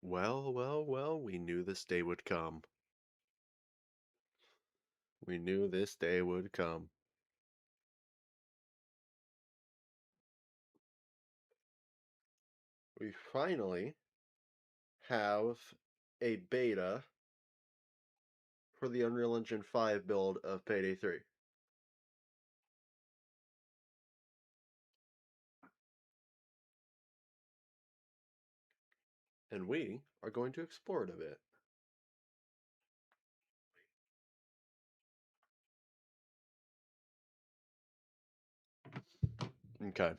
Well, well, well, we knew this day would come. We knew this day would come. We finally have a beta for the Unreal Engine 5 build of Payday 3. And we are going to explore it a bit. Okay.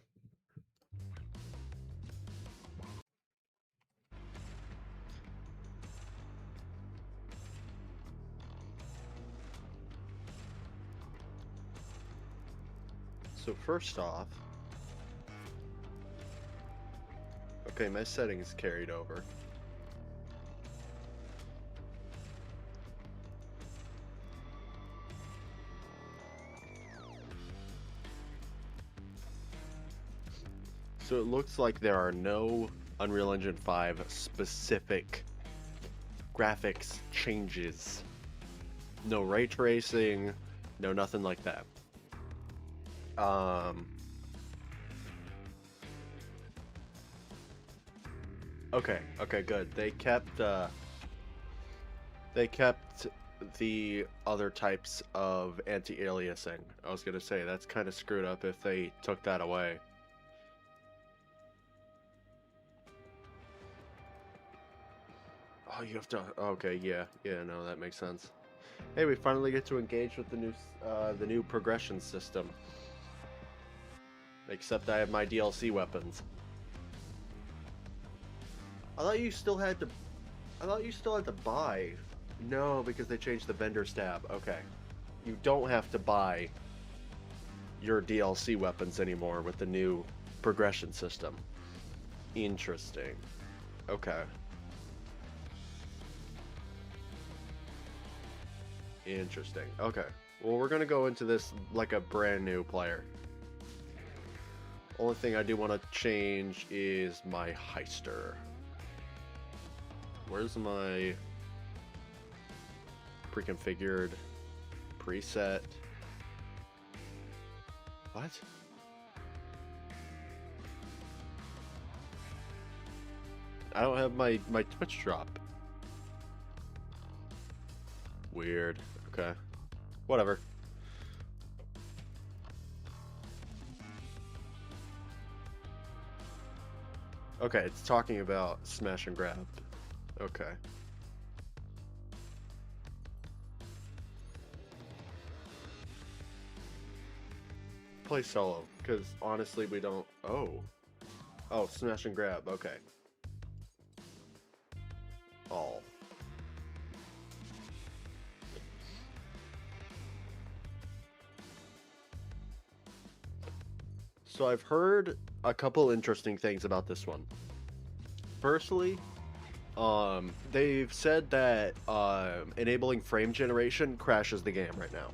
So first off, okay, my settings carried over. So it looks like there are no Unreal Engine 5 specific graphics changes. No ray tracing, no nothing like that. Um, okay, good. They kept the other types of anti-aliasing. I was gonna say that's kind of screwed up if they took that away. Oh, you have to. Okay, yeah, no, that makes sense. Hey, we finally get to engage with the new progression system. Except I have my DLC weapons. I thought you still had to. I thought you still had to buy. No, because they changed the vendor's tab. Okay, you don't have to buy your DLC weapons anymore with the new progression system. Interesting. Okay. Interesting. Okay. Well, we're gonna go into this like a brand new player. Only thing I do want to change is my heister. Where's my pre-configured preset? What? I don't have my Twitch drop. Weird. Okay. Whatever. Okay, it's talking about smash and grab. Okay. Play solo, because honestly we don't... Oh. Oh, smash and grab. Okay. All. So I've heard a couple interesting things about this one. Firstly, they've said that enabling frame generation crashes the game right now.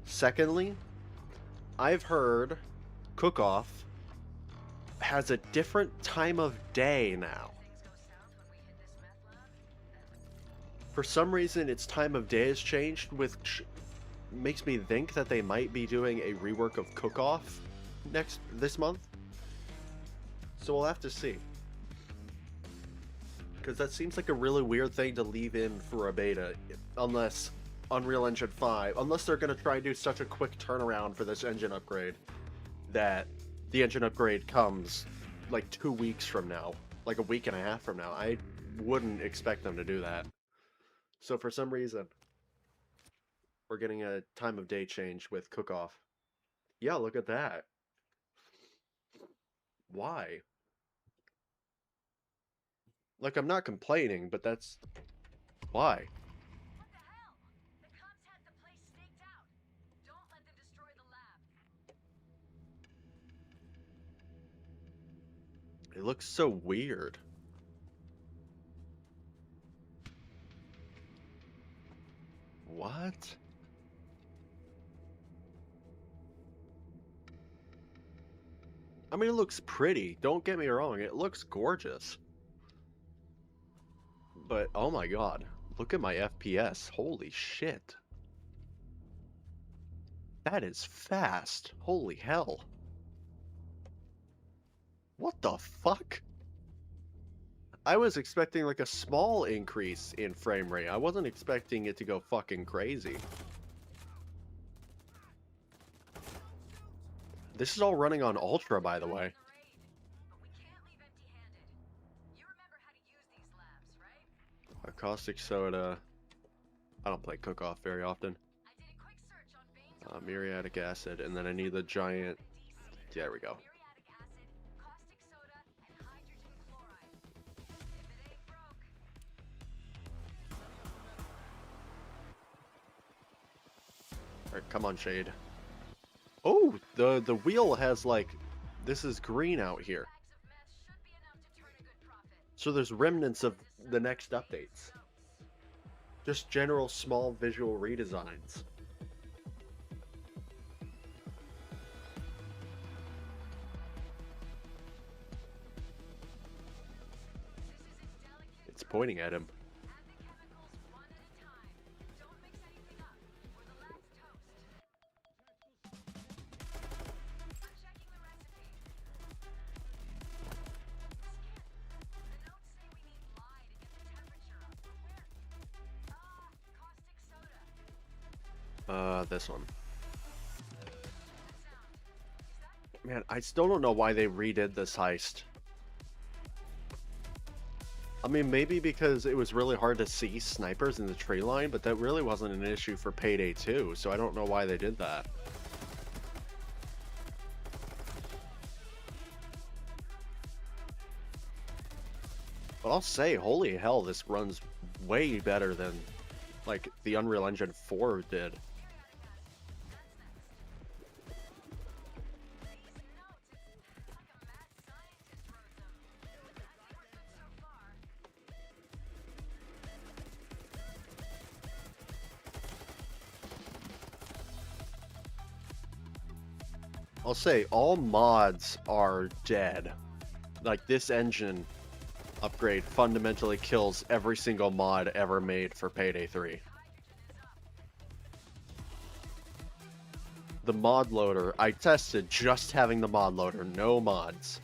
Secondly, I've heard Cook-Off has a different time of day now. For some reason, its time of day has changed, which makes me think that they might be doing a rework of Cook-Off this month. So we'll have to see. Because that seems like a really weird thing to leave in for a beta, unless Unreal Engine 5, unless they're going to try and do such a quick turnaround for this engine upgrade, that the engine upgrade comes like 2 weeks from now, like a week and a half from now. I wouldn't expect them to do that. So for some reason, we're getting a time of day change with Cook-Off. Yeah, look at that. Why? Like, I'm not complaining, but that's... Why? What the hell? The cops had the place staked out. Don't let them destroy the lab. It looks so weird. What? I mean, it looks pretty. Don't get me wrong. It looks gorgeous. But oh my god, look at my FPS. Holy shit. That is fast. Holy hell. What the fuck? I was expecting like a small increase in frame rate. I wasn't expecting it to go fucking crazy. This is all running on Ultra, by the way. A caustic soda. I don't play cook-off very often. Muriatic acid, and then I need the giant... There we go. Alright, come on, Shade. Oh, the wheel has, like... This is green out here. So there's remnants of the next updates. Just general small visual redesigns. It's pointing at him. This one. Man, I still don't know why they redid this heist. I mean, maybe because it was really hard to see snipers in the tree line, but that really wasn't an issue for Payday 2, so I don't know why they did that. But I'll say, holy hell, this runs way better than, like, the Unreal Engine 4 did. I'll say all mods are dead. Like, this engine upgrade fundamentally kills every single mod ever made for Payday 3. The mod loader, I tested just having the mod loader, no mods.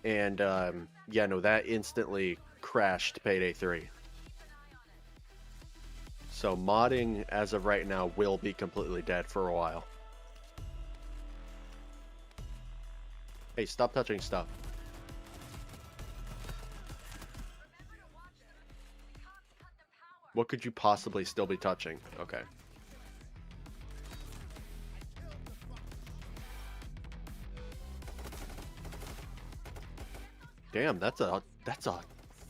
And, yeah, no, that instantly crashed Payday 3. So modding, as of right now, will be completely dead for a while. Hey, stop touching stuff. What could you possibly still be touching? Okay. Damn, that's a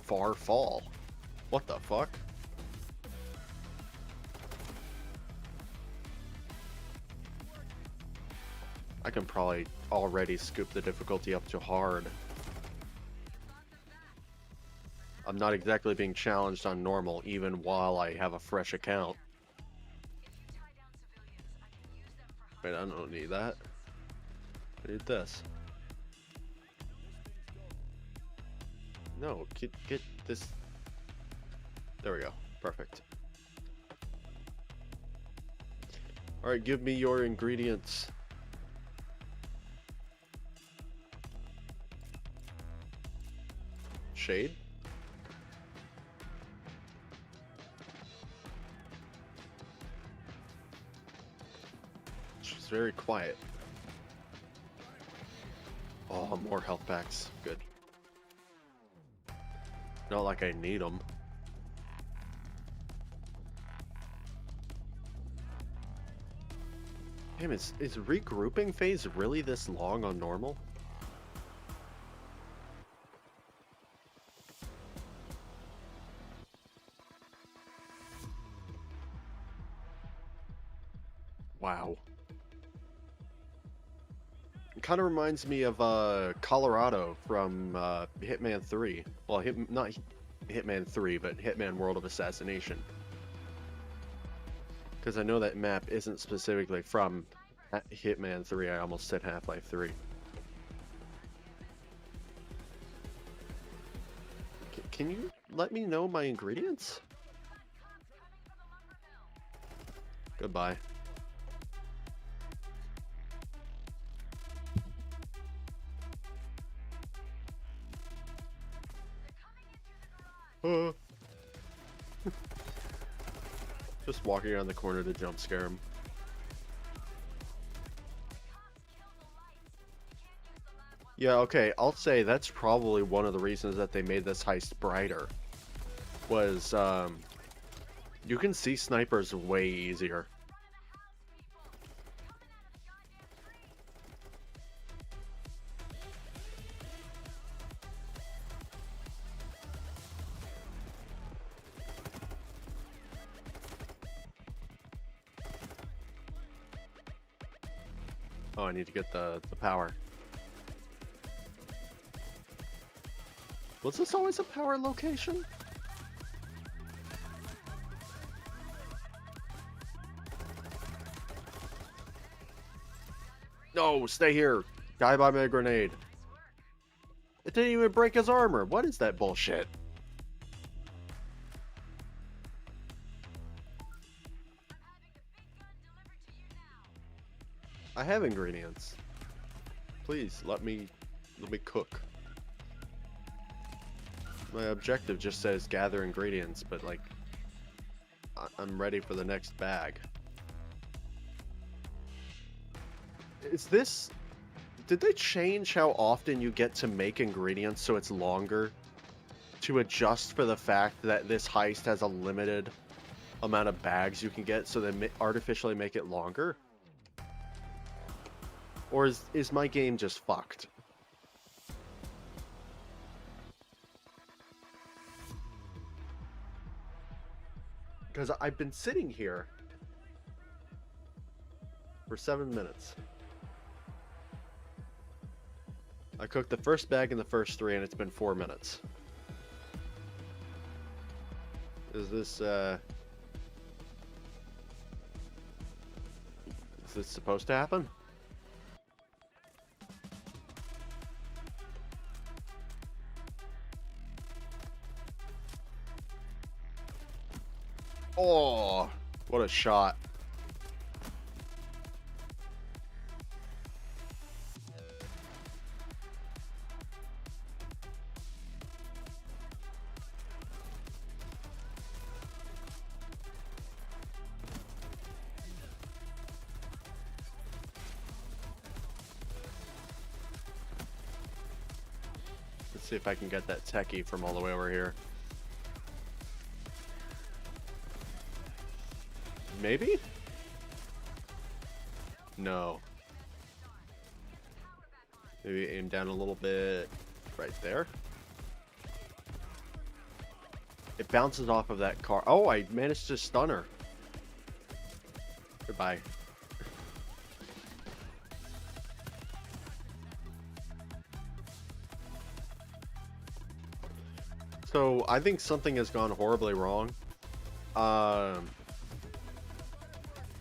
far fall. What the fuck? I can probably already scoop the difficulty up to hard. I'm not exactly being challenged on normal, even while I have a fresh account. Wait, I don't need that. I need this. No, get this. There we go. Perfect. Alright, give me your ingredients. Shade? She's very quiet. Oh, more health packs. Good. Not like I need them. Damn, is regrouping phase really this long on normal? Wow. It kind of reminds me of Colorado from Hitman 3. Well, not Hitman 3, but Hitman World of Assassination. Because I know that map isn't specifically from Hitman 3. I almost said Half-Life 3. Can you let me know my ingredients? Goodbye. Just walking around the corner to jump scare him. Yeah, okay, I'll say that's probably one of the reasons that they made this heist brighter. Was, you can see snipers way easier. Oh, I need to get the power. Was this always a power location? No, stay here. Die by my grenade. It didn't even break his armor. What is that bullshit? I have ingredients. Please, let me cook. My objective just says gather ingredients, but like, I'm ready for the next bag. Is this... Did they change how often you get to make ingredients so it's longer? To adjust for the fact that this heist has a limited amount of bags you can get, so they artificially make it longer? Or is my game just fucked? Because I've been sitting here for 7 minutes. I cooked the first bag in the first 3 and it's been 4 minutes. Is this supposed to happen? Oh, what a shot. Let's see if I can get that techie from all the way over here. Maybe? No. Maybe aim down a little bit right there. It bounces off of that car. Oh, I managed to stun her. Goodbye. So, I think something has gone horribly wrong.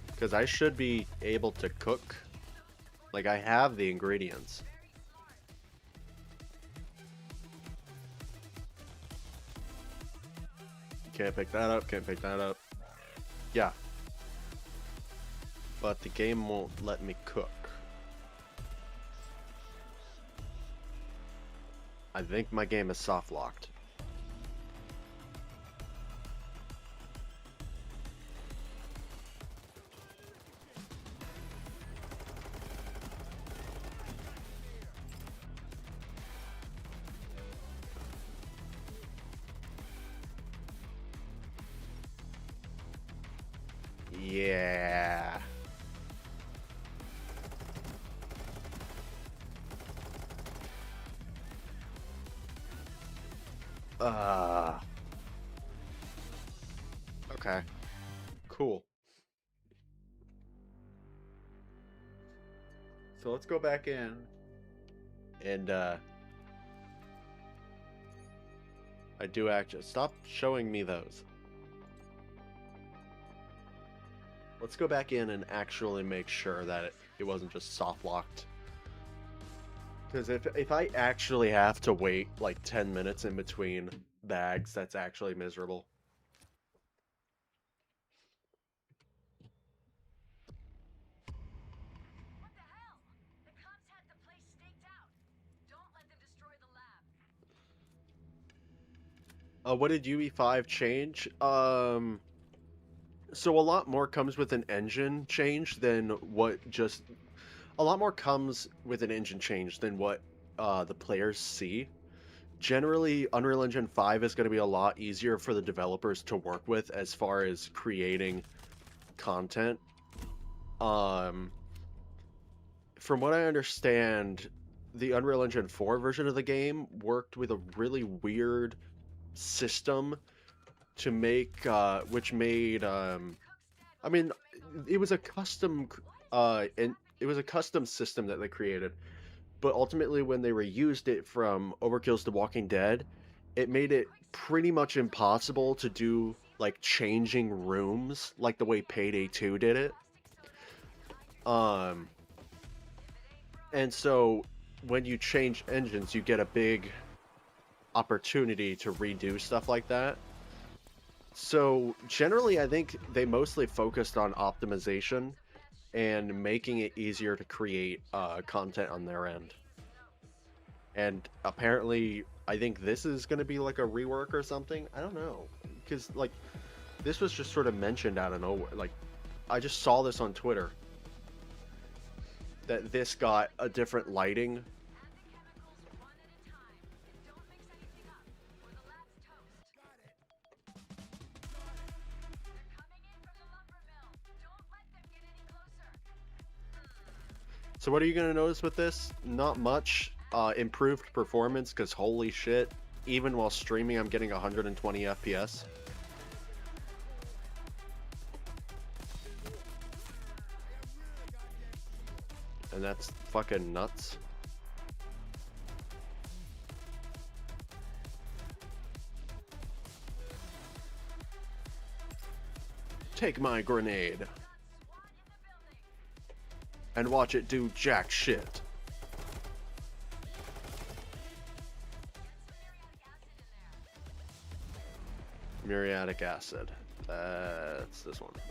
Because I should be able to cook. Like, I have the ingredients. Can't pick that up, can't pick that up. Yeah. But the game won't let me cook. I think my game is soft locked. Yeah. Okay. Cool. So let's go back in and I do actually stop showing me those. Let's go back in and actually make sure that it wasn't just soft locked. Because if I actually have to wait like 10 minutes in between bags that's actually miserable. What the hell? The cops had the place staked out. Don't let them destroy the lab. What did UE5 change? So a lot more comes with an engine change than what just a lot more comes with an engine change than what the players see. Generally, Unreal Engine 5 is going to be a lot easier for the developers to work with as far as creating content. Um, from what I understand, the Unreal Engine 4 version of the game worked with a really weird system to make, which made, I mean, it was a custom, and it was a custom system that they created. But ultimately, when they reused it from Overkill's The Walking Dead, it made it pretty much impossible to do like changing rooms like the way Payday 2 did it. Um, and so when you change engines, you get a big opportunity to redo stuff like that. So generally, I think they mostly focused on optimization and making it easier to create content on their end. And apparently, I think this is going to be like a rework or something. I don't know. Because, like, this was just sort of mentioned out of nowhere. Like, I just saw this on Twitter. That this got a different lighting. Add the chemicals one at a time. Don't mix anything up, or the lab's toast. They're coming in from the lumber mill. Don't let them get any closer. So what are you going to notice with this? Not much. Improved performance, because holy shit. Even while streaming, I'm getting 120 FPS. And that's fucking nuts. Take my grenade. SWAT in the building. And watch it do jack shit. Get some muriatic acid in there. Muriatic acid. That's this one. These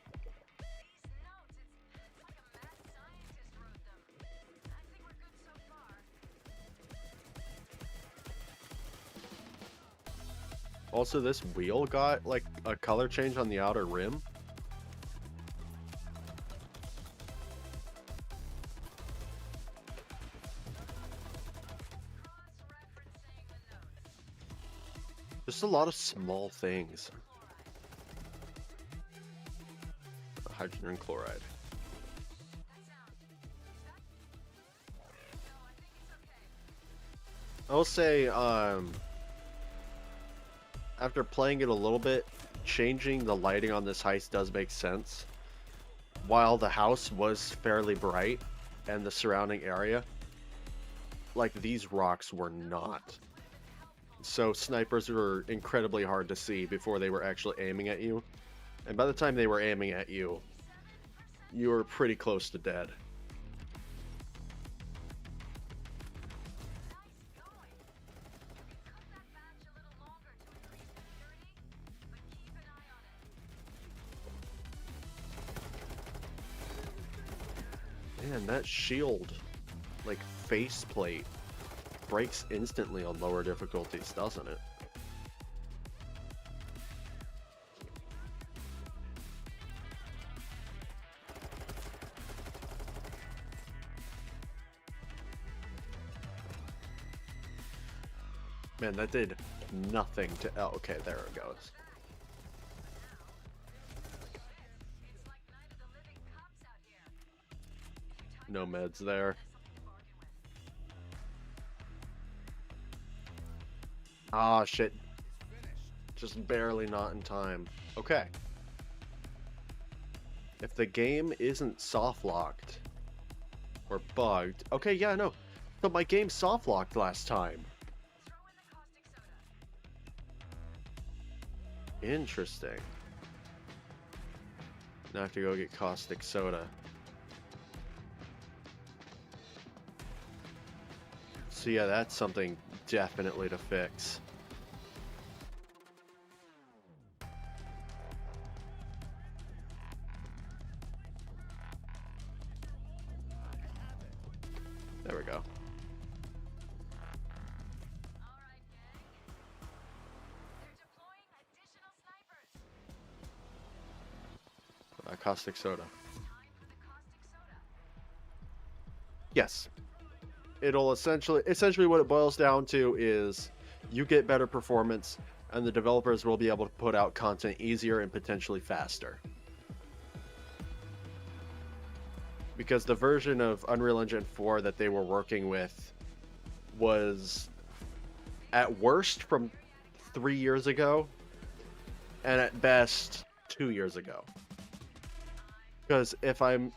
notes, it's like a mad scientist wrote them. I think we're good so far. Also, this wheel got like a color change on the outer rim. Cross-referencing the notes. Just a lot of small things. Hydrogen chloride. That sound. No, I think it's okay. I'll say, after playing it a little bit, changing the lighting on this heist does make sense. While the house was fairly bright and the surrounding area, like these rocks were not. So snipers were incredibly hard to see before they were actually aiming at you. And by the time they were aiming at you, you were pretty close to dead. Nice going. You can cut that badge a little longer to increase security, but keep an eye on it. Man, that shield, like faceplate, breaks instantly on lower difficulties, doesn't it? Man, that did nothing to... Oh, okay, there it goes. It's like Night of the Living Cops out here. No meds there. Something to bargain with. Ah, shit. Just barely not in time. Okay. If the game isn't soft locked or bugged... Okay, yeah, no. But my game soft locked last time. Throw in the caustic soda. Interesting. Now I have to go get caustic soda. So yeah, that's something definitely to fix. caustic soda. Time for the caustic soda. Yes. It'll essentially what it boils down to is you get better performance and the developers will be able to put out content easier and potentially faster. Because the version of Unreal Engine 4 that they were working with was at worst from 3 years ago and at best 2 years ago. Because if I'm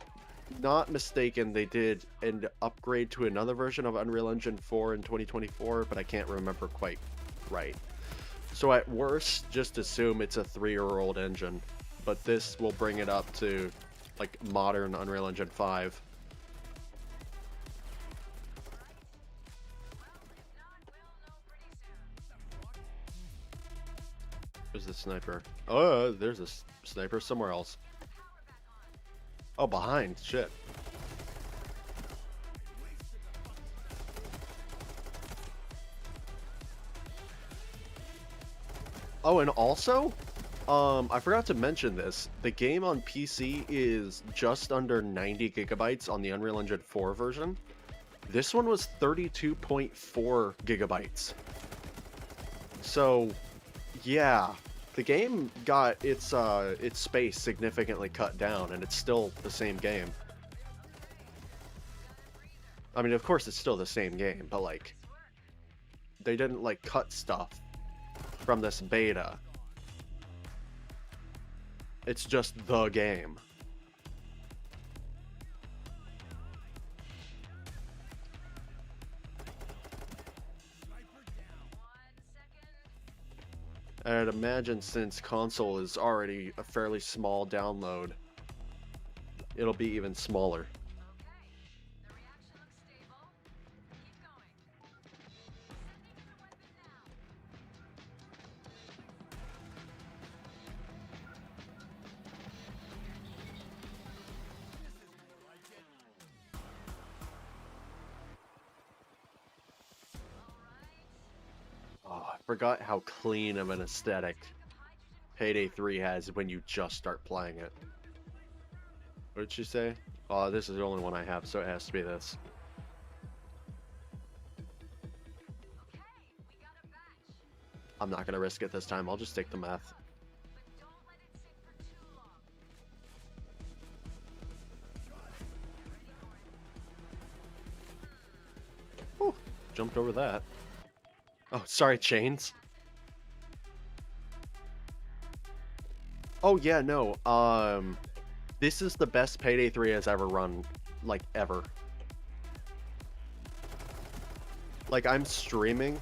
not mistaken, they did an upgrade to another version of Unreal Engine 4 in 2024, but I can't remember quite right. So at worst, just assume it's a 3-year-old engine, but this will bring it up to like modern Unreal Engine 5. There's the sniper. Oh, there's a sniper somewhere else. Oh, behind. Shit. Oh, and also, I forgot to mention this. The game on PC is just under 90 gigabytes on the Unreal Engine 4 version. This one was 32.4 gigabytes. So, yeah, the game got its space significantly cut down, and it's still the same game. I mean, of course, it's still the same game, but like, they didn't like cut stuff from this beta. It's just the game. I'd imagine since console is already a fairly small download, it'll be even smaller. The reaction looks stable. Keep going. Sending in the weapon now. Oh, I forgot how clean of an aesthetic Payday 3 has when you just start playing it. What did you say? Oh, this is the only one I have, so it has to be this. Okay, we got a batch. I'm not gonna risk it this time, I'll just take the meth. But don't let it sit for too long. Whew, jumped over that. Oh, sorry, chains. Oh yeah, no. This is the best Payday 3 has ever run, like ever. Like I'm streaming,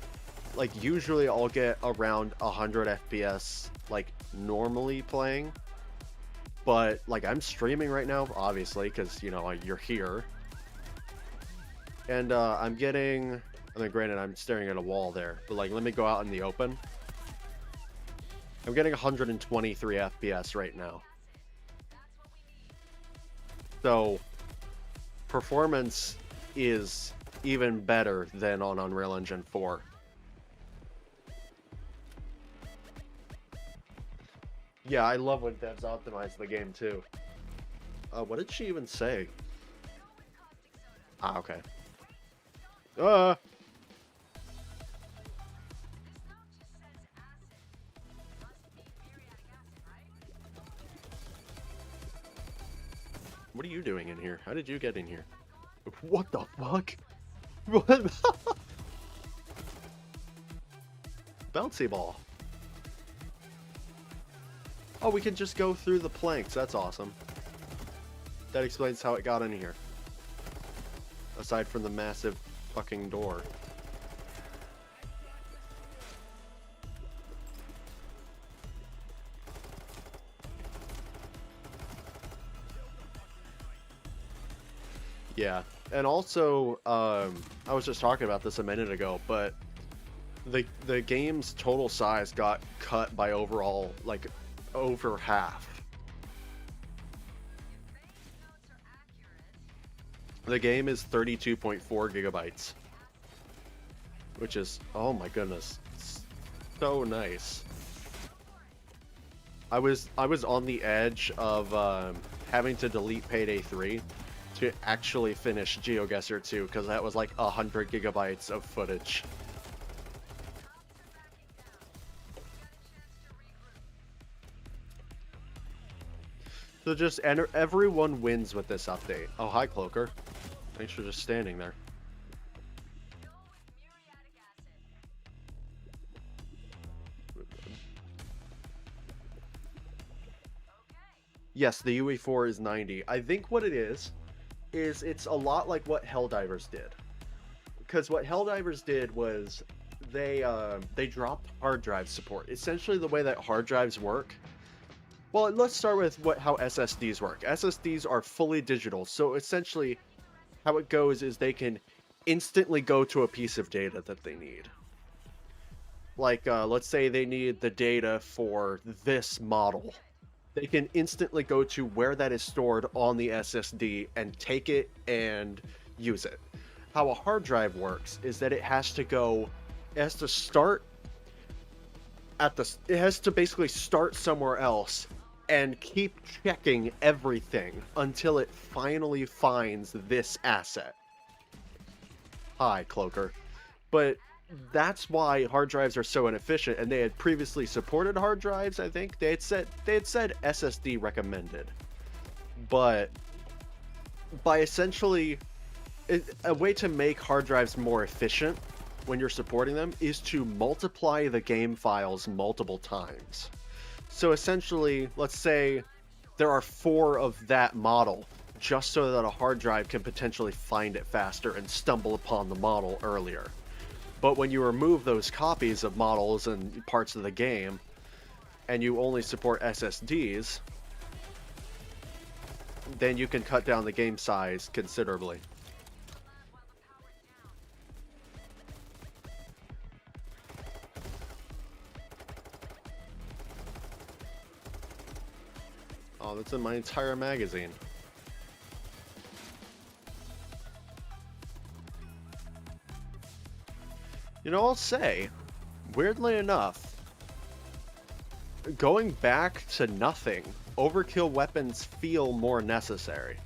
like usually I'll get around 100 FPS like normally playing. But like I'm streaming right now, obviously, because you know you're here. And I'm getting, I mean, granted, I'm staring at a wall there, but like, let me go out in the open. I'm getting 123 FPS right now. So, performance is even better than on Unreal Engine 4. Yeah, I love when devs optimize the game too. What did she even say? Ah, okay. This note just says acid. Must be muriatic acid, right? What are you doing in here? How did you get in here? What the fuck? What? Bouncy ball. Oh, we can just go through the planks. That's awesome. That explains how it got in here. Aside from the massive fucking door. Yeah, and also, I was just talking about this a minute ago, but the game's total size got cut by overall, like, over half. Notes are accurate. The game is 32.4 gigabytes, which is, oh my goodness, so nice. I was on the edge of having to delete Payday 3 to actually finish GeoGuessr 2 because that was like 100 gigabytes of footage. So just enter, everyone wins with this update. Oh, hi, Cloaker. Thanks for just standing there. Yes, the UE4 is 90. I think what it is it's a lot like what Helldivers did. Because what Helldivers did was they dropped hard drive support. Essentially, the way that hard drives work. Well, let's start with how SSDs work. SSDs are fully digital, so essentially, how it goes is they can instantly go to a piece of data that they need. Like, let's say they need the data for this model. They can instantly go to where that is stored on the SSD and take it and use it. How a hard drive works is that it has to start it has to basically start somewhere else and keep checking everything until it finally finds this asset. Hi, Cloaker. But that's why hard drives are so inefficient, and they had previously supported hard drives. I think they had said SSD recommended, but by essentially a way to make hard drives more efficient when you're supporting them is to multiply the game files multiple times. So essentially, let's say there are 4 of that model, just so that a hard drive can potentially find it faster and stumble upon the model earlier. But when you remove those copies of models and parts of the game, and you only support SSDs, then you can cut down the game size considerably. Oh, that's in my entire magazine. You know, I'll say, weirdly enough, going back to nothing, overkill weapons feel more necessary.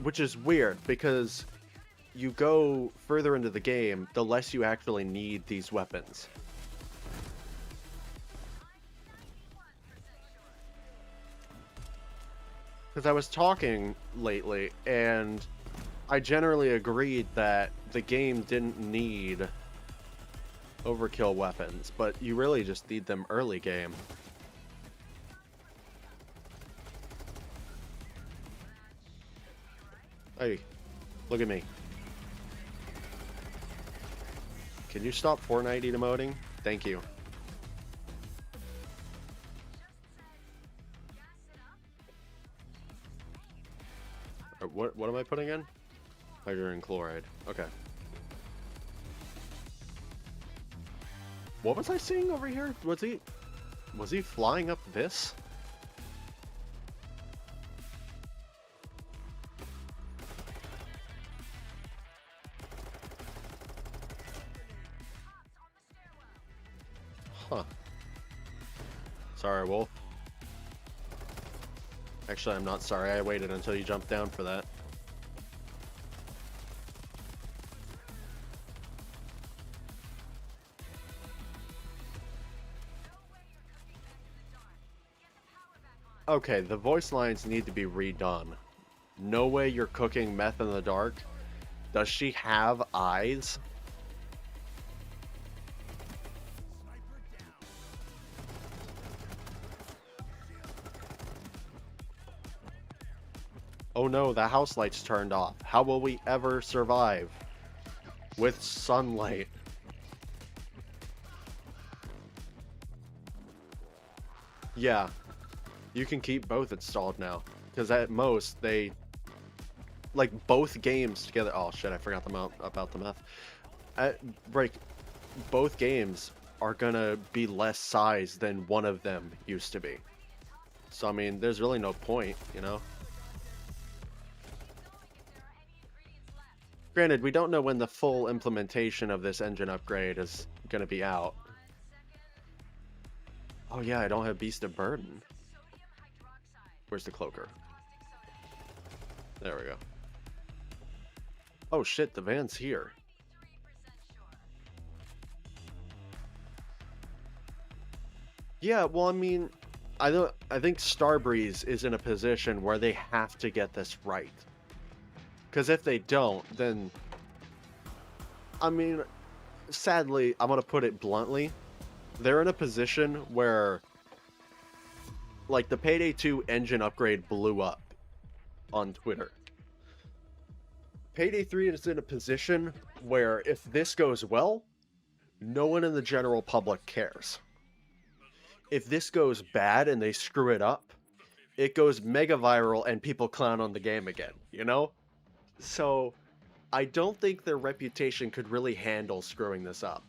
Which is weird, because you go further into the game, the less you actually need these weapons. Because I was talking lately, and I generally agreed that the game didn't need overkill weapons, but you really just need them early game. Hey, look at me. Can you stop 490 demoting? Thank you. What am I putting in? Hydrogen chloride. Okay. What was I seeing over here? Was he flying up this? Huh. Sorry, Wolf. Actually, I'm not sorry. I waited until you jumped down for that. Okay, the voice lines need to be redone. No way you're cooking meth in the dark. Does she have eyes? Oh no, the house light's turned off. How will we ever survive with sunlight? Yeah, you can keep both installed now. Because at most, they... Like, both games together... Oh shit, I forgot about the meth. Both games are gonna be less size than one of them used to be. So, I mean, there's really no point, you know? Granted, we don't know when the full implementation of this engine upgrade is gonna be out. Oh yeah, I don't have Beast of Burden. Where's the cloaker? There we go. Oh shit, the van's here. Yeah, well, I mean, I think Starbreeze is in a position where they have to get this right. Because if they don't, then I mean, sadly, I'm gonna put it bluntly, they're in a position where like the Payday 2 engine upgrade blew up on Twitter. Payday 3 is in a position where if this goes well, no one in the general public cares. If this goes bad and they screw it up, it goes mega viral and people clown on the game again, you know? So, I don't think their reputation could really handle screwing this up.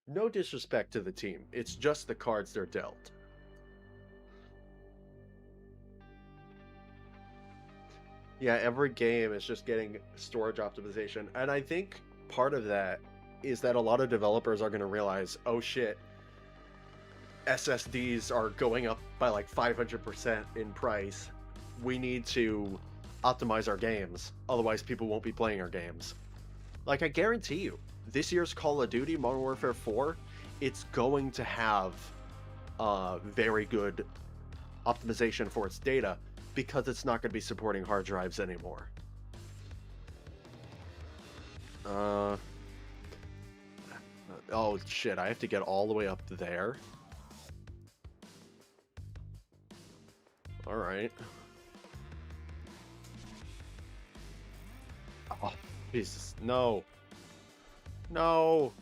No disrespect to the team, it's just the cards they're dealt. Yeah, every game is just getting storage optimization, and I think part of that is that a lot of developers are going to realize, oh shit, SSDs are going up by like 500% in price. We need to optimize our games, otherwise people won't be playing our games. Like, I guarantee you, this year's Call of Duty Modern Warfare 4, it's going to have very good optimization for its data because it's not going to be supporting hard drives anymore. Oh shit, I have to get all the way up there. Alright. Oh, Jesus. No. No.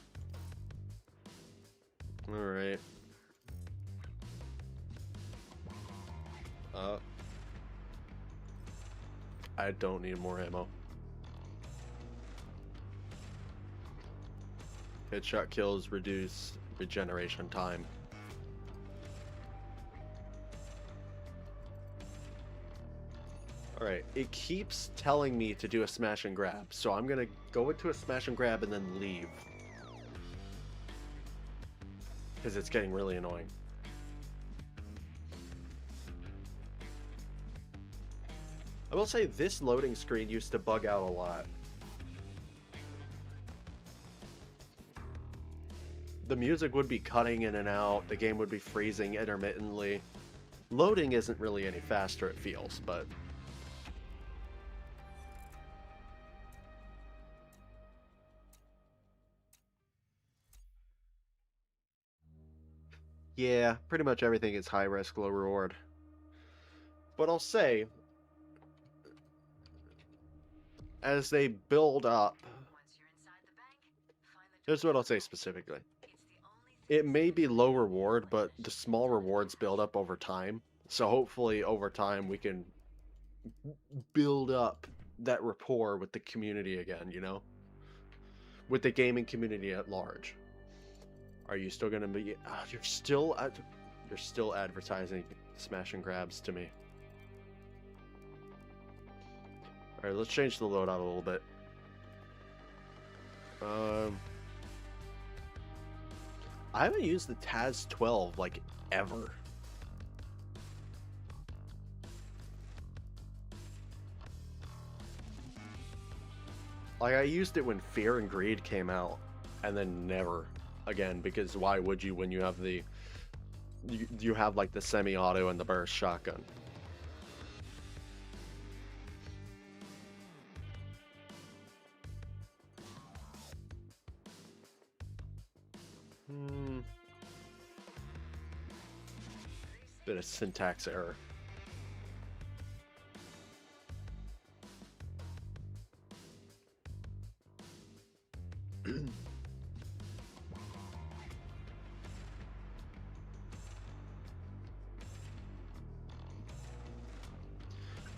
Alright. I don't need more ammo. Headshot kills reduce regeneration time. Alright, it keeps telling me to do a smash and grab, so I'm gonna go into a smash and grab and then leave. Because it's getting really annoying. I will say this loading screen used to bug out a lot. The music would be cutting in and out, the game would be freezing intermittently. Loading isn't really any faster, it feels, but... yeah, pretty much everything is high risk, low reward. But I'll say, as they build up, here's what I'll say specifically. It may be low reward, but the small rewards build up over time. So hopefully over time we can build up that rapport with the community again, you know? With the gaming community at large. Are you still gonna be... you're still advertising smash and grabs to me. Alright, let's change the loadout a little bit. I haven't used the Taz 12, like, ever. Like, I used it when Fear and Greed came out, and then never again, because why would you when you have the... You have, like, the semi-auto and the burst shotgun. Bit of syntax error.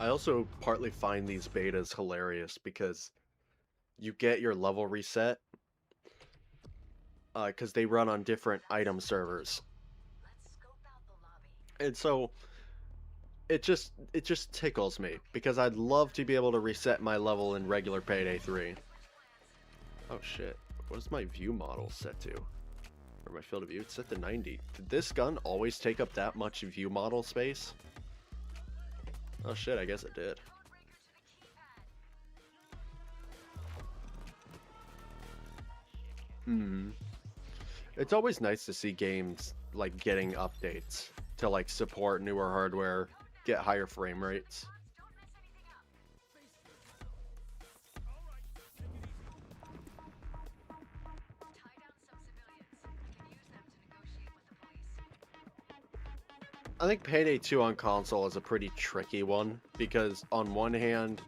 I also partly find these betas hilarious because you get your level reset because they run on different item servers. And so it just tickles me because I'd love to be able to reset my level in regular Payday 3. Oh shit. What is my view model set to? Or my field of view? It's set to 90. Did this gun always take up that much view model space? Oh shit, I guess it did. Hmm. It's always nice to see games like getting updates to like support newer hardware, get higher frame rates. I think Payday 2 on console is a pretty tricky one because on one hand,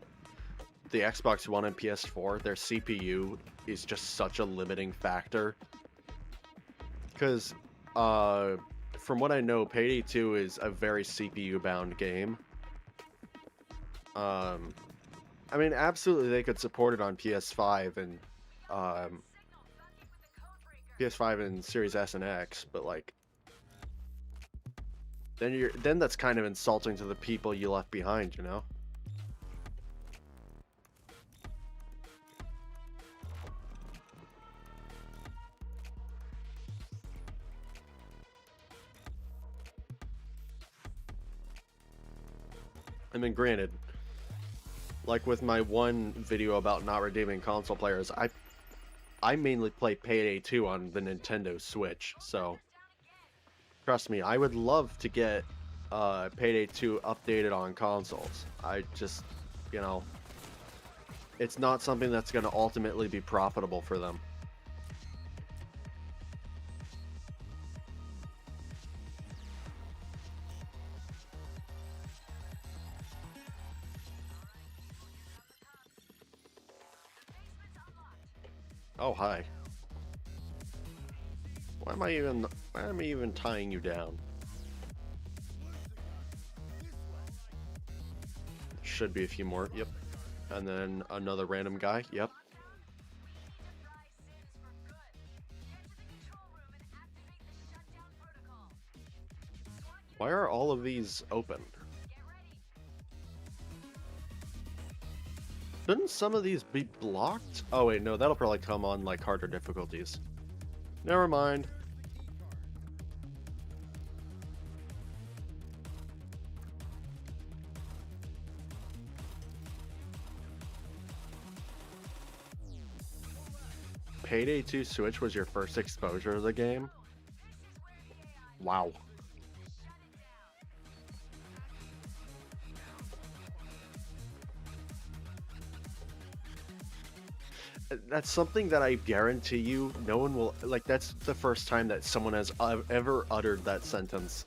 the Xbox One and PS4, their CPU is just such a limiting factor. Because, from what I know, Payday 2 is a very CPU-bound game. I mean, absolutely they could support it on PS5 and, PS5 and Series S and X, but like, then that's kind of insulting to the people you left behind, you know? I mean, granted, like with my one video about not redeeming console players, I mainly play Payday 2 on the Nintendo Switch, so trust me, I would love to get Payday 2 updated on consoles. I just, you know, it's not something that's going to ultimately be profitable for them. Oh, hi. Why am I even tying you down? Should be a few more. Yep. And then another random guy. Yep. Why are all of these open? Shouldn't some of these be blocked? Oh wait, no, that'll probably come on like harder difficulties. Never mind. Payday 2 Switch was your first exposure to the game? Wow. That's something that I guarantee you no one will, like, that's the first time that someone has ever uttered that sentence.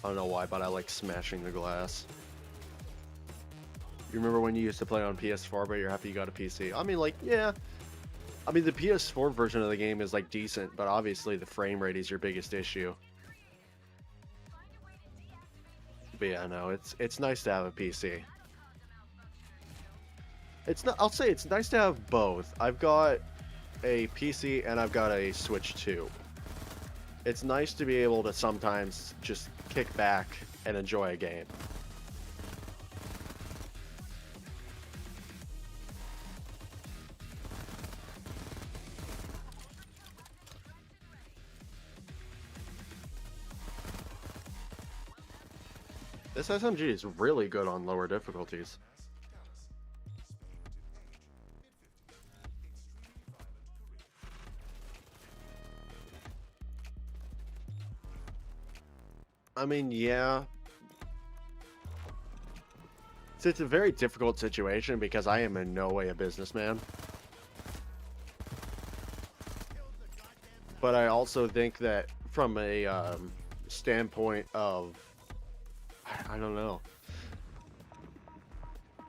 I don't know why, but I like smashing the glass. You remember when you used to play on PS4, but you're happy you got a PC? I mean, like, yeah. I mean, the PS4 version of the game is, like, decent, but obviously the frame rate is your biggest issue. But yeah, no, it's nice to have a PC. It's not, I'll say it's nice to have both. I've got a PC and I've got a Switch 2. It's nice to be able to sometimes just kick back and enjoy a game. This SMG is really good on lower difficulties. I mean, yeah. It's a very difficult situation because I am in no way a businessman. But I also think that from a standpoint of, I don't know.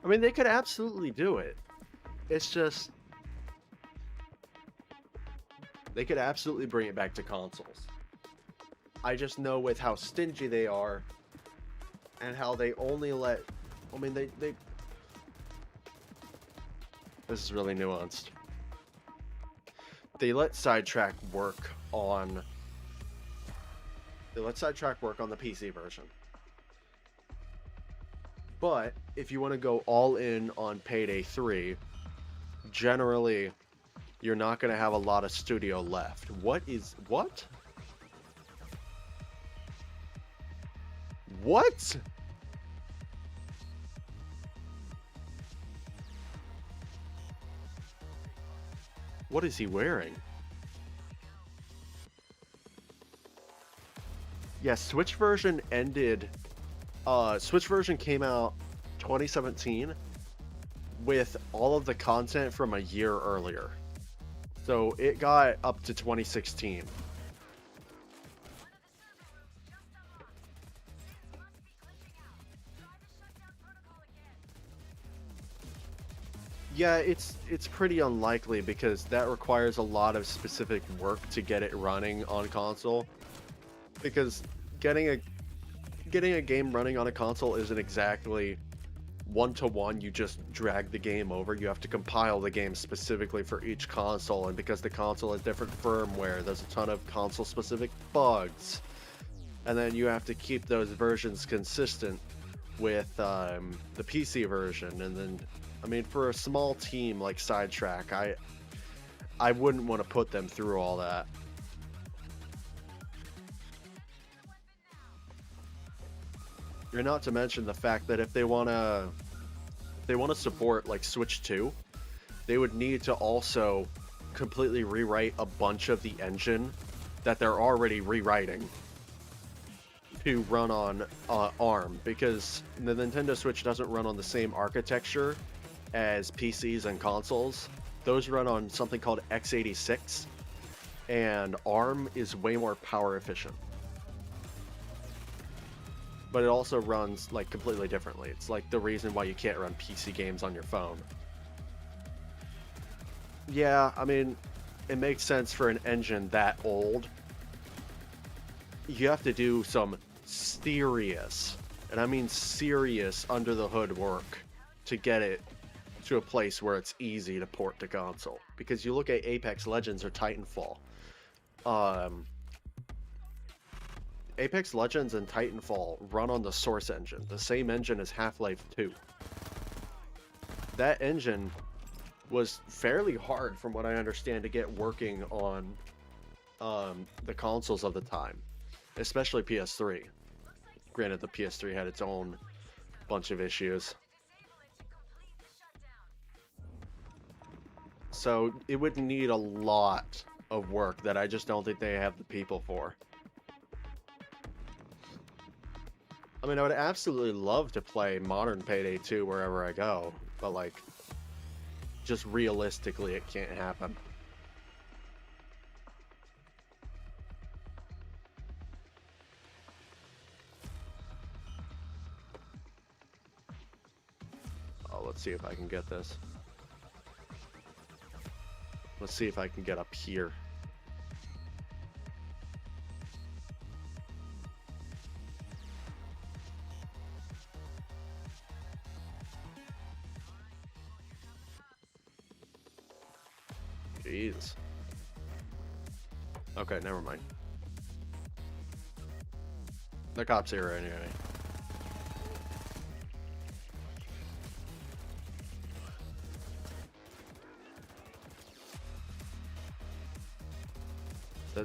I mean, they could absolutely do it. It's just, they could absolutely bring it back to consoles. I just know with how stingy they are and how they only let, I mean, they this is really nuanced. they let Sidetrack work on the PC version. But if you want to go all in on Payday 3, generally you're not going to have a lot of studio left. What? What? What is he wearing? Yeah, Switch version ended. Switch version came out 2017 with all of the content from a year earlier. So it got up to 2016. Yeah, it's pretty unlikely because that requires a lot of specific work to get it running on console. Because getting a game running on a console isn't exactly one-to-one. You just drag the game over. You have to compile the game specifically for each console, and because the console has different firmware, there's a ton of console-specific bugs. And then you have to keep those versions consistent with the PC version. And then, I mean, for a small team like Sidetrack, I wouldn't want to put them through all that. And not to mention the fact that if they want to support like Switch 2, they would need to also completely rewrite a bunch of the engine that they're already rewriting to run on ARM, because the Nintendo Switch doesn't run on the same architecture as PCs and consoles. Those run on something called x86, and ARM is way more power efficient. But it also runs like completely differently. It's like the reason why you can't run PC games on your phone. Yeah, I mean, it makes sense for an engine that old. You have to do some serious, and I mean serious, under the hood work to get it to a place where it's easy to port to console. Because you look at Apex Legends or Titanfall. Apex Legends and Titanfall run on the Source engine, the same engine as Half-Life 2. That engine was fairly hard, from what I understand, to get working on the consoles of the time, especially PS3. Granted, the PS3 had its own bunch of issues. So it would need a lot of work that I just don't think they have the people for. I mean, I would absolutely love to play modern Payday 2 wherever I go, but like, just realistically, it can't happen. Oh, let's see if I can get this. Let's see if I can get up here. Jeez. Okay, never mind. The cops here anyway.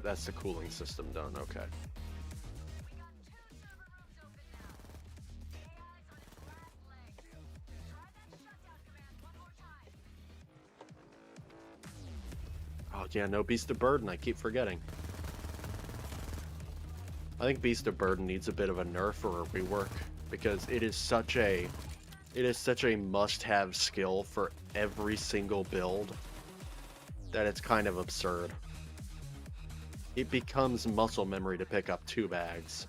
That's the cooling system done, okay. Oh yeah, no Beast of Burden, I keep forgetting. I think Beast of Burden needs a bit of a nerf or a rework, because it is such a must-have skill for every single build that it's kind of absurd. It becomes muscle memory to pick up 2 bags.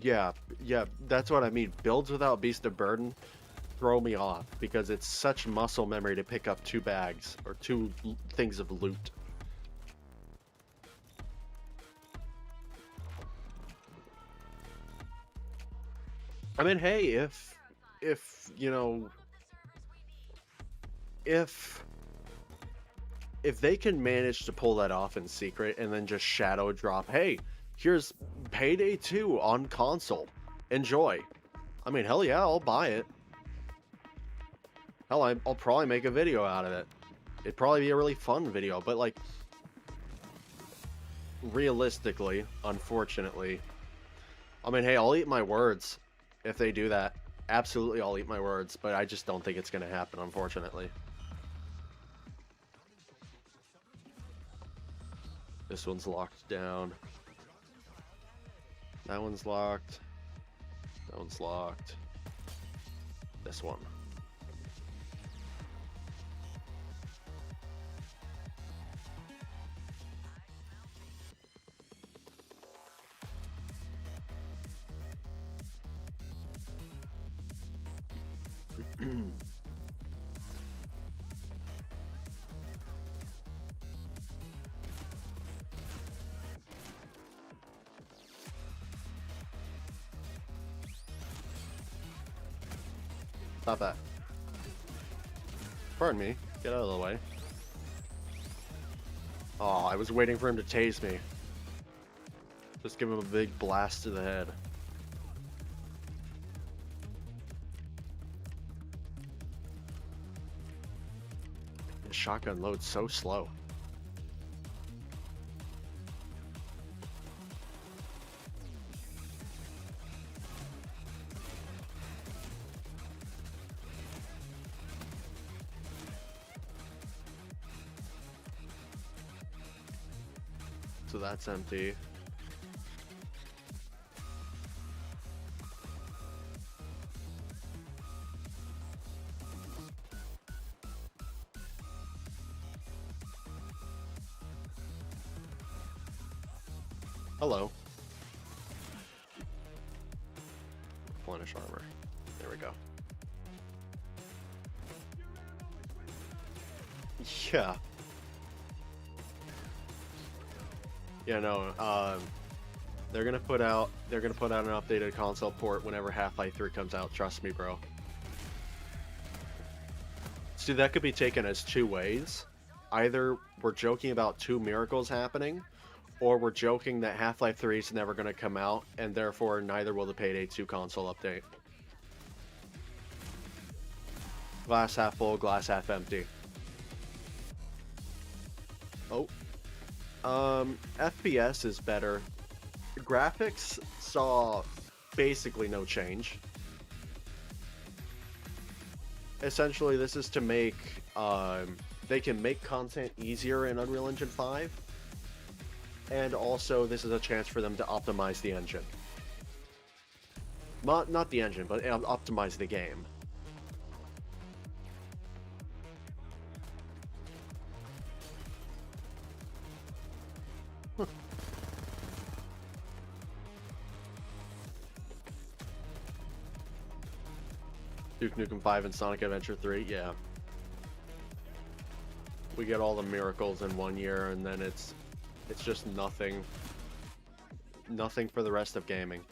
Yeah, yeah, that's what I mean. Builds without Beast of Burden throw me off because it's such muscle memory to pick up 2 bags or things of loot. I mean, hey, if you know, if if they can manage to pull that off in secret and then just shadow drop, hey, here's Payday 2 on console. Enjoy. I mean, hell yeah, I'll buy it. Hell, I'll probably make a video out of it. It'd probably be a really fun video, but like, realistically, unfortunately, I mean, hey, I'll eat my words if they do that. Absolutely, I'll eat my words, but I just don't think it's going to happen, unfortunately. This one's locked down. That one's locked. That one's locked. This one. Stop that. Pardon me. Get out of the way. Oh, I was waiting for him to tase me. Just give him a big blast to the head. The shotgun loads so slow. So that's empty. Hello. Replenish armor. There we go. Yeah. Yeah, no, they're gonna put out an updated console port whenever Half-Life 3 comes out, trust me, bro. See, that could be taken as 2 ways. Either we're joking about 2 miracles happening, or we're joking that Half-Life 3 is never gonna come out, and therefore neither will the Payday 2 console update. Glass half full, glass half empty. Oh. FPS is better. Graphics saw basically no change. Essentially, this is to make, they can make content easier in Unreal Engine 5. And also, this is a chance for them to optimize the engine. Not the engine, but optimize the game. Duke Nukem 5 and Sonic Adventure 3, yeah. We get all the miracles in 1 year, and then it's just nothing. Nothing for the rest of gaming.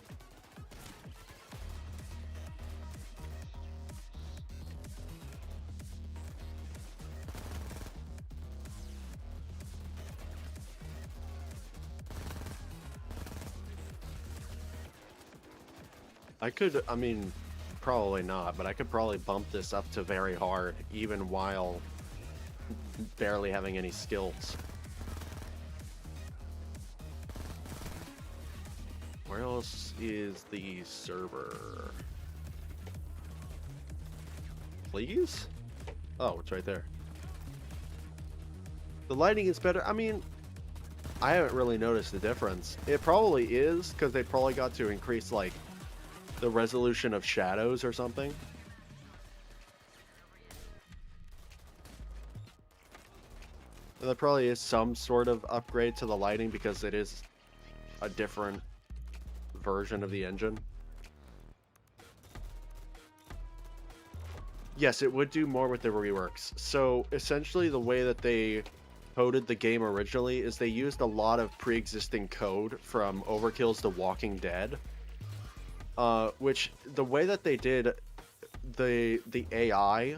I mean, probably not, but I could probably bump this up to very hard, even while barely having any skills. Where else is the server? Please? Oh, it's right there. The lighting is better. I mean, I haven't really noticed the difference. It probably is, because they probably got to increase, like, the resolution of shadows or something. And there probably is some sort of upgrade to the lighting because it is a different version of the engine. Yes, it would do more with the reworks. So essentially the way that they coded the game originally is they used a lot of pre-existing code from Overkill's The Walking Dead. Which the way that they did the AI,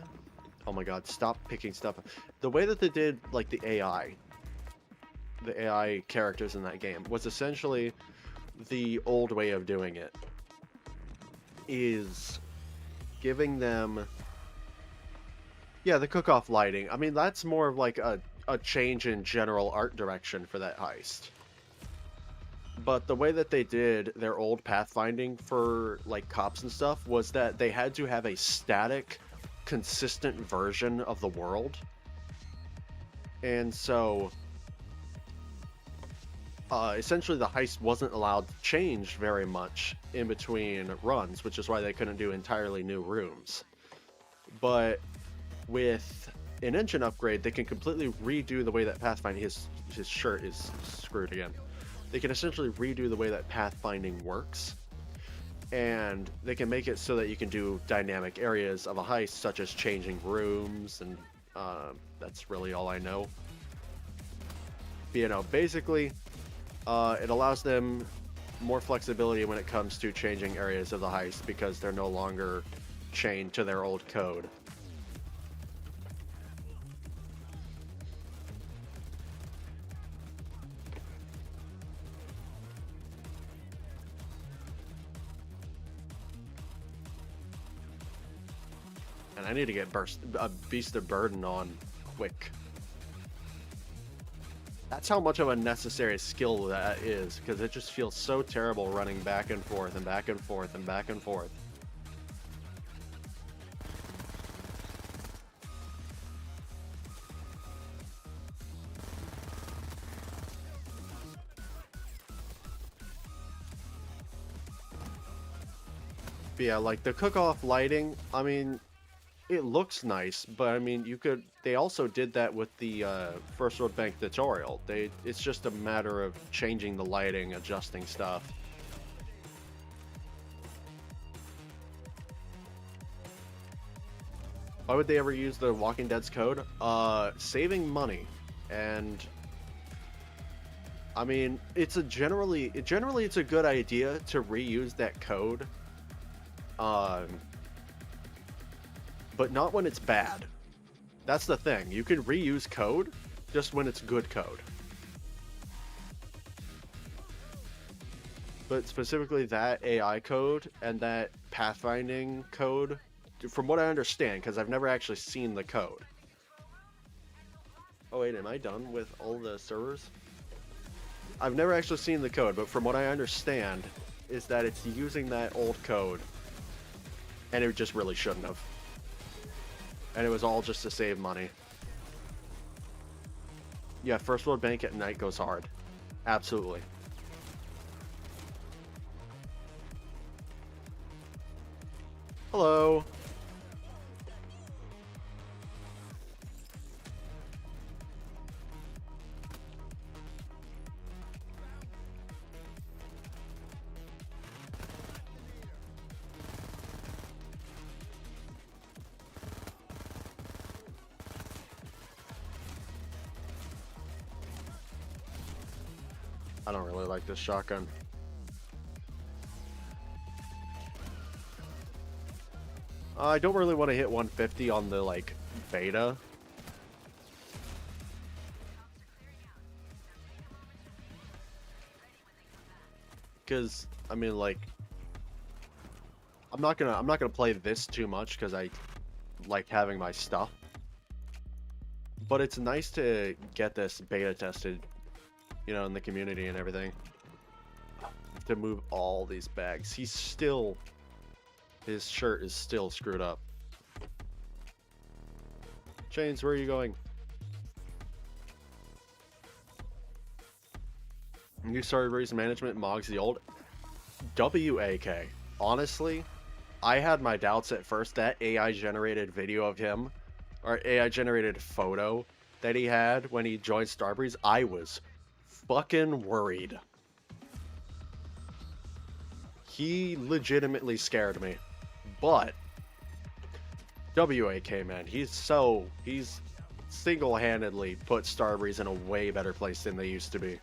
oh my god, stop picking stuff up. The way that they did like the AI characters in that game was essentially the old way of doing it. Is giving them, yeah, the cook-off lighting. I mean, that's more of like a change in general art direction for that heist. But the way that they did their old pathfinding for like cops and stuff was that they had to have a static, consistent version of the world. And so essentially the heist wasn't allowed to change very much in between runs, which is why they couldn't do entirely new rooms. But with an engine upgrade, they can completely redo the way that pathfinding, his shirt is screwed again. They can essentially redo the way that pathfinding works, and they can make it so that you can do dynamic areas of a heist, such as changing rooms, and that's really all I know. But, you know, basically, it allows them more flexibility when it comes to changing areas of the heist because they're no longer chained to their old code. And I need to get a Beast of Burden on quick. That's how much of a necessary skill that is, because it just feels so terrible running back and forth and back and forth and back and forth. But yeah, like the cook-off lighting, I mean, it looks nice, but I mean, they also did that with the First World Bank tutorial. It's just a matter of changing the lighting, adjusting stuff. Why would they ever use the Walking Dead's code? Saving money. And I mean, generally it's a good idea to reuse that code. But not when it's bad. That's the thing. You can reuse code just when it's good code. But specifically that AI code and that pathfinding code, from what I understand, because I've never actually seen the code. Oh wait, am I done with all the servers? I've never actually seen the code, but from what I understand is that it's using that old code, and it just really shouldn't have. And it was all just to save money. Yeah, First World Bank at night goes hard. Absolutely. Hello. I don't really like this shotgun. I don't really want to hit 150 on the, like, beta. Because, I mean, like, I'm not gonna play this too much because I like having my stuff. But it's nice to get this beta tested, you know, in the community and everything. To move all these bags. His shirt is still screwed up. Chains, where are you going? New started race management, Mog's the old. WAK. Honestly, I had my doubts at first. That AI generated video of him, or AI generated photo that he had when he joined Starbreeze, I was fucking worried. He legitimately scared me. But WAK, man, he's single-handedly put Starbreeze in a way better place than they used to be.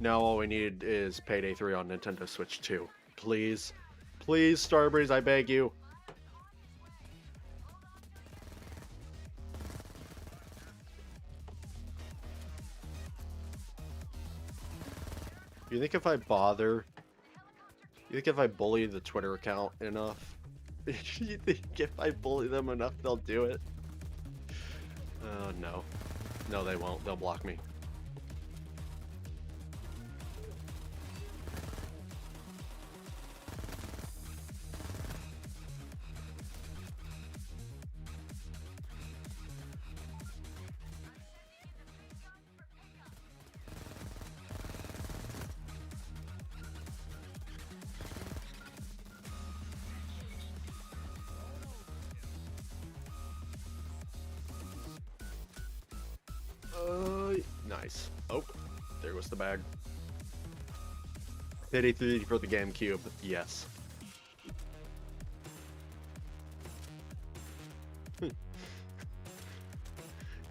Now all we need is Payday 3 on Nintendo Switch 2. Please. Please, Starbreeze, I beg you. You think if I bully the Twitter account enough, you think if I bully them enough, they'll do it? Oh, no. No, they won't. They'll block me. Nice. Oh, there was the bag. Payday 3 for the GameCube. Yes.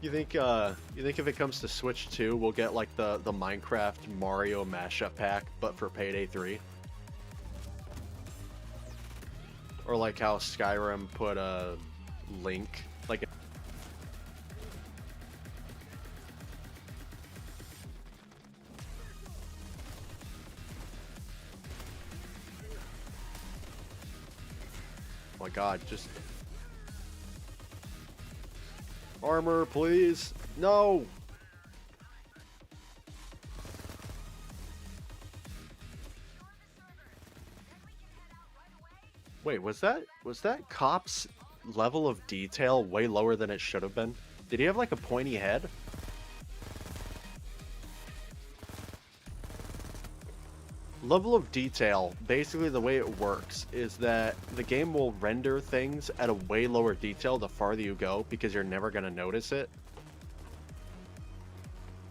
You think if it comes to Switch 2, we'll get like the Minecraft Mario mashup pack, but for Payday 3? Or like how Skyrim put a Link, like oh my god, just armor, please. No. Wait, was that cop's level of detail way lower than it should have been? Did he have like a pointy head? Level of detail, basically the way it works is that the game will render things at a way lower detail the farther you go because you're never going to notice it.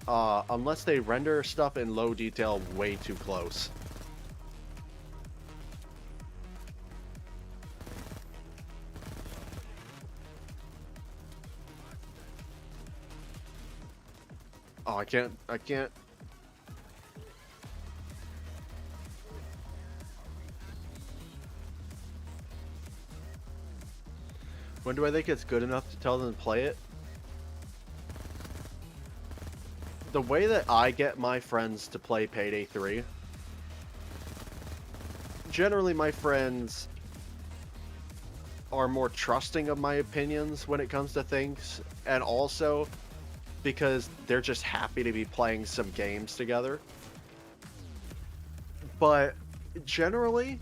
Unless they render stuff in low detail way too close. Oh, I can't. When do I think it's good enough to tell them to play it? The way that I get my friends to play Payday 3, generally my friends are more trusting of my opinions when it comes to things, and also because they're just happy to be playing some games together. But generally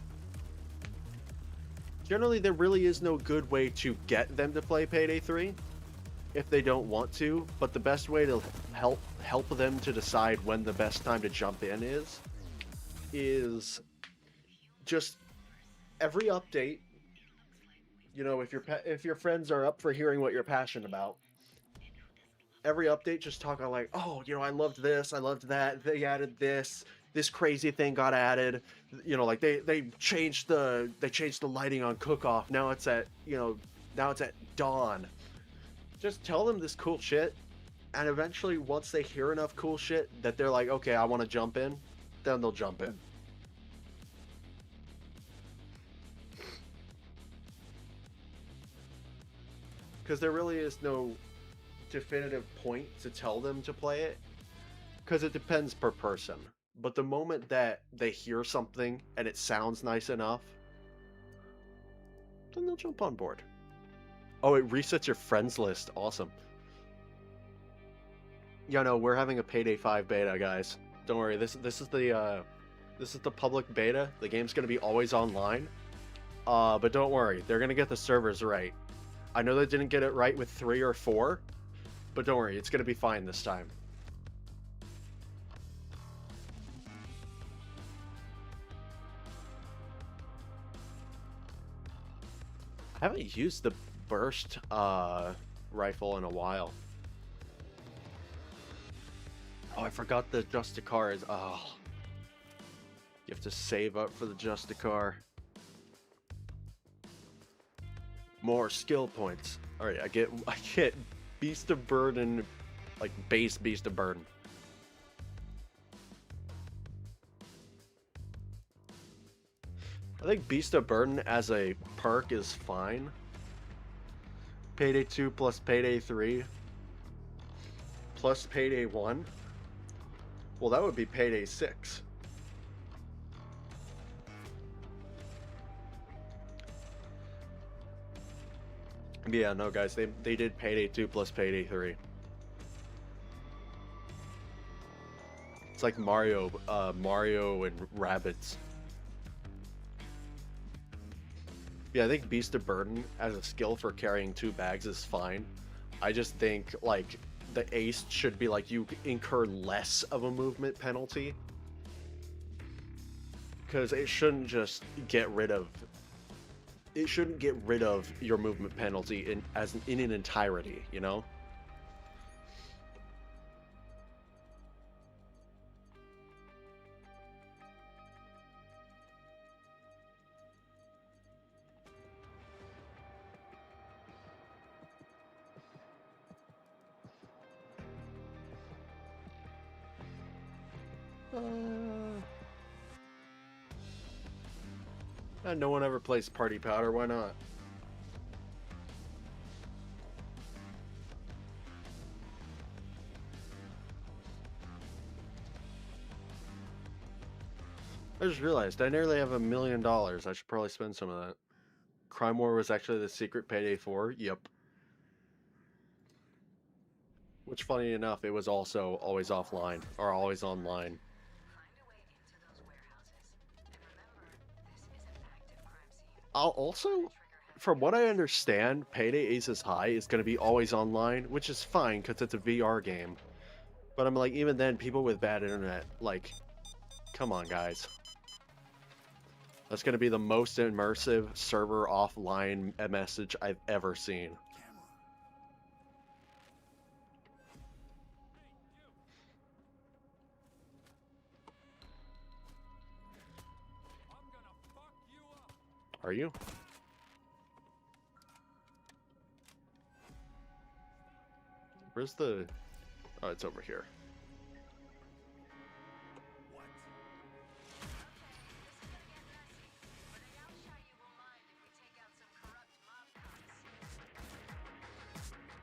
there really is no good way to get them to play Payday 3 if they don't want to, but the best way to help them to decide when the best time to jump in is just every update, you know, if your friends are up for hearing what you're passionate about, every update just talk about like, oh, you know, I loved this, I loved that, they added this crazy thing got added, you know, like they changed the lighting on Cook Off, now it's at, you know, now it's at dawn. Just tell them this cool shit, and eventually once they hear enough cool shit that they're like, okay, I want to jump in, then they'll jump in. Because there really is no definitive point to tell them to play it, because it depends per person. But the moment that they hear something and it sounds nice enough, then they'll jump on board. Oh, it resets your friends list. Awesome. Yeah, no, we're having a Payday 5 beta, guys. Don't worry. This is the public beta. The game's gonna be always online. But don't worry, they're gonna get the servers right. I know they didn't get it right with 3 or 4, but don't worry, it's gonna be fine this time. I haven't used the burst rifle in a while. Oh, I forgot the Justicar is. Oh, you have to save up for the Justicar. More skill points. All right, I get Beast of Burden, like base Beast of Burden. I think Beast of Burden as a perk is fine. Payday 2 plus Payday 3 plus Payday 1. Well, that would be Payday 6. Yeah, no, guys, they did Payday 2 plus Payday 3. It's like Mario and Rabbids. Yeah, I think Beast of Burden as a skill for carrying 2 bags is fine. I just think, like, the ace should be, like, you incur less of a movement penalty. Because it shouldn't just get rid of... It shouldn't get rid of your movement penalty in an entirety, you know? No one ever plays Party Powder, why not? I just realized I nearly have $1 million. I should probably spend some of that. Crime War was actually the secret Payday 4? Yep. Which, funny enough, it was also always offline, or always online. Also, from what I understand, Payday Aces High is going to be always online, which is fine because it's a VR game. But I'm like, even then, people with bad internet, like, come on, guys. That's going to be the most immersive server offline message I've ever seen. Are you? Where's the... Oh, it's over here.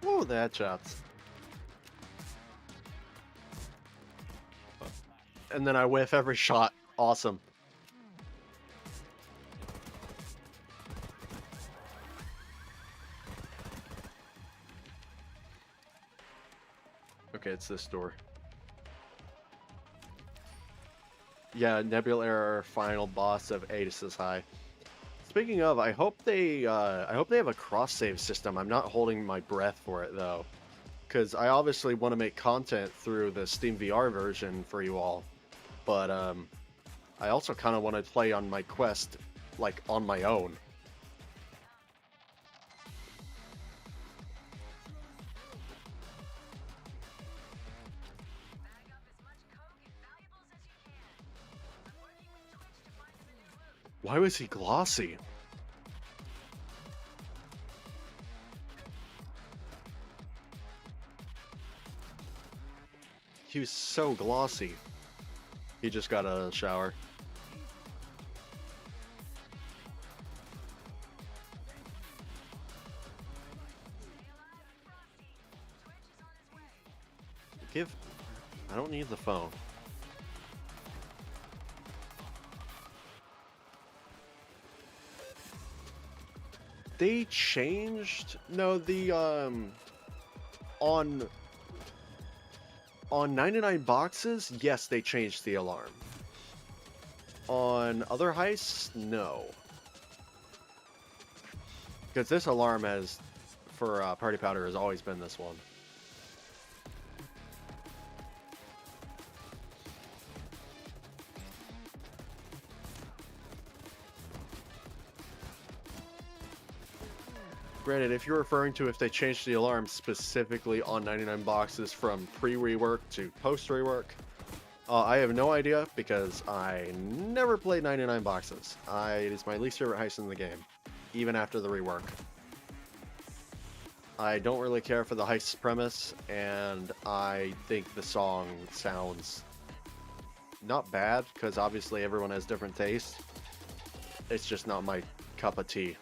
Oh, the headshots. And then I whiff every shot. Awesome. Okay, it's this door. Yeah, Nebula Error, final boss of Aces High. Speaking of, I hope they have a cross save system. I'm not holding my breath for it though, because I obviously want to make content through the Steam VR version for you all, but I also kind of want to play on my Quest, like on my own. Why was he glossy? He was so glossy. He just got a shower. I don't need the phone. They changed... No, the, on 99 boxes, yes, they changed the alarm. On other heists, no. Because this alarm has, for Party Powder, has always been this one. Granted, if you're referring to if they changed the alarm specifically on 99 boxes from pre-rework to post-rework, I have no idea because I never played 99 boxes. It is my least favorite heist in the game, even after the rework. I don't really care for the heist premise, and I think the song sounds not bad, because obviously everyone has different tastes. It's just not my cup of tea.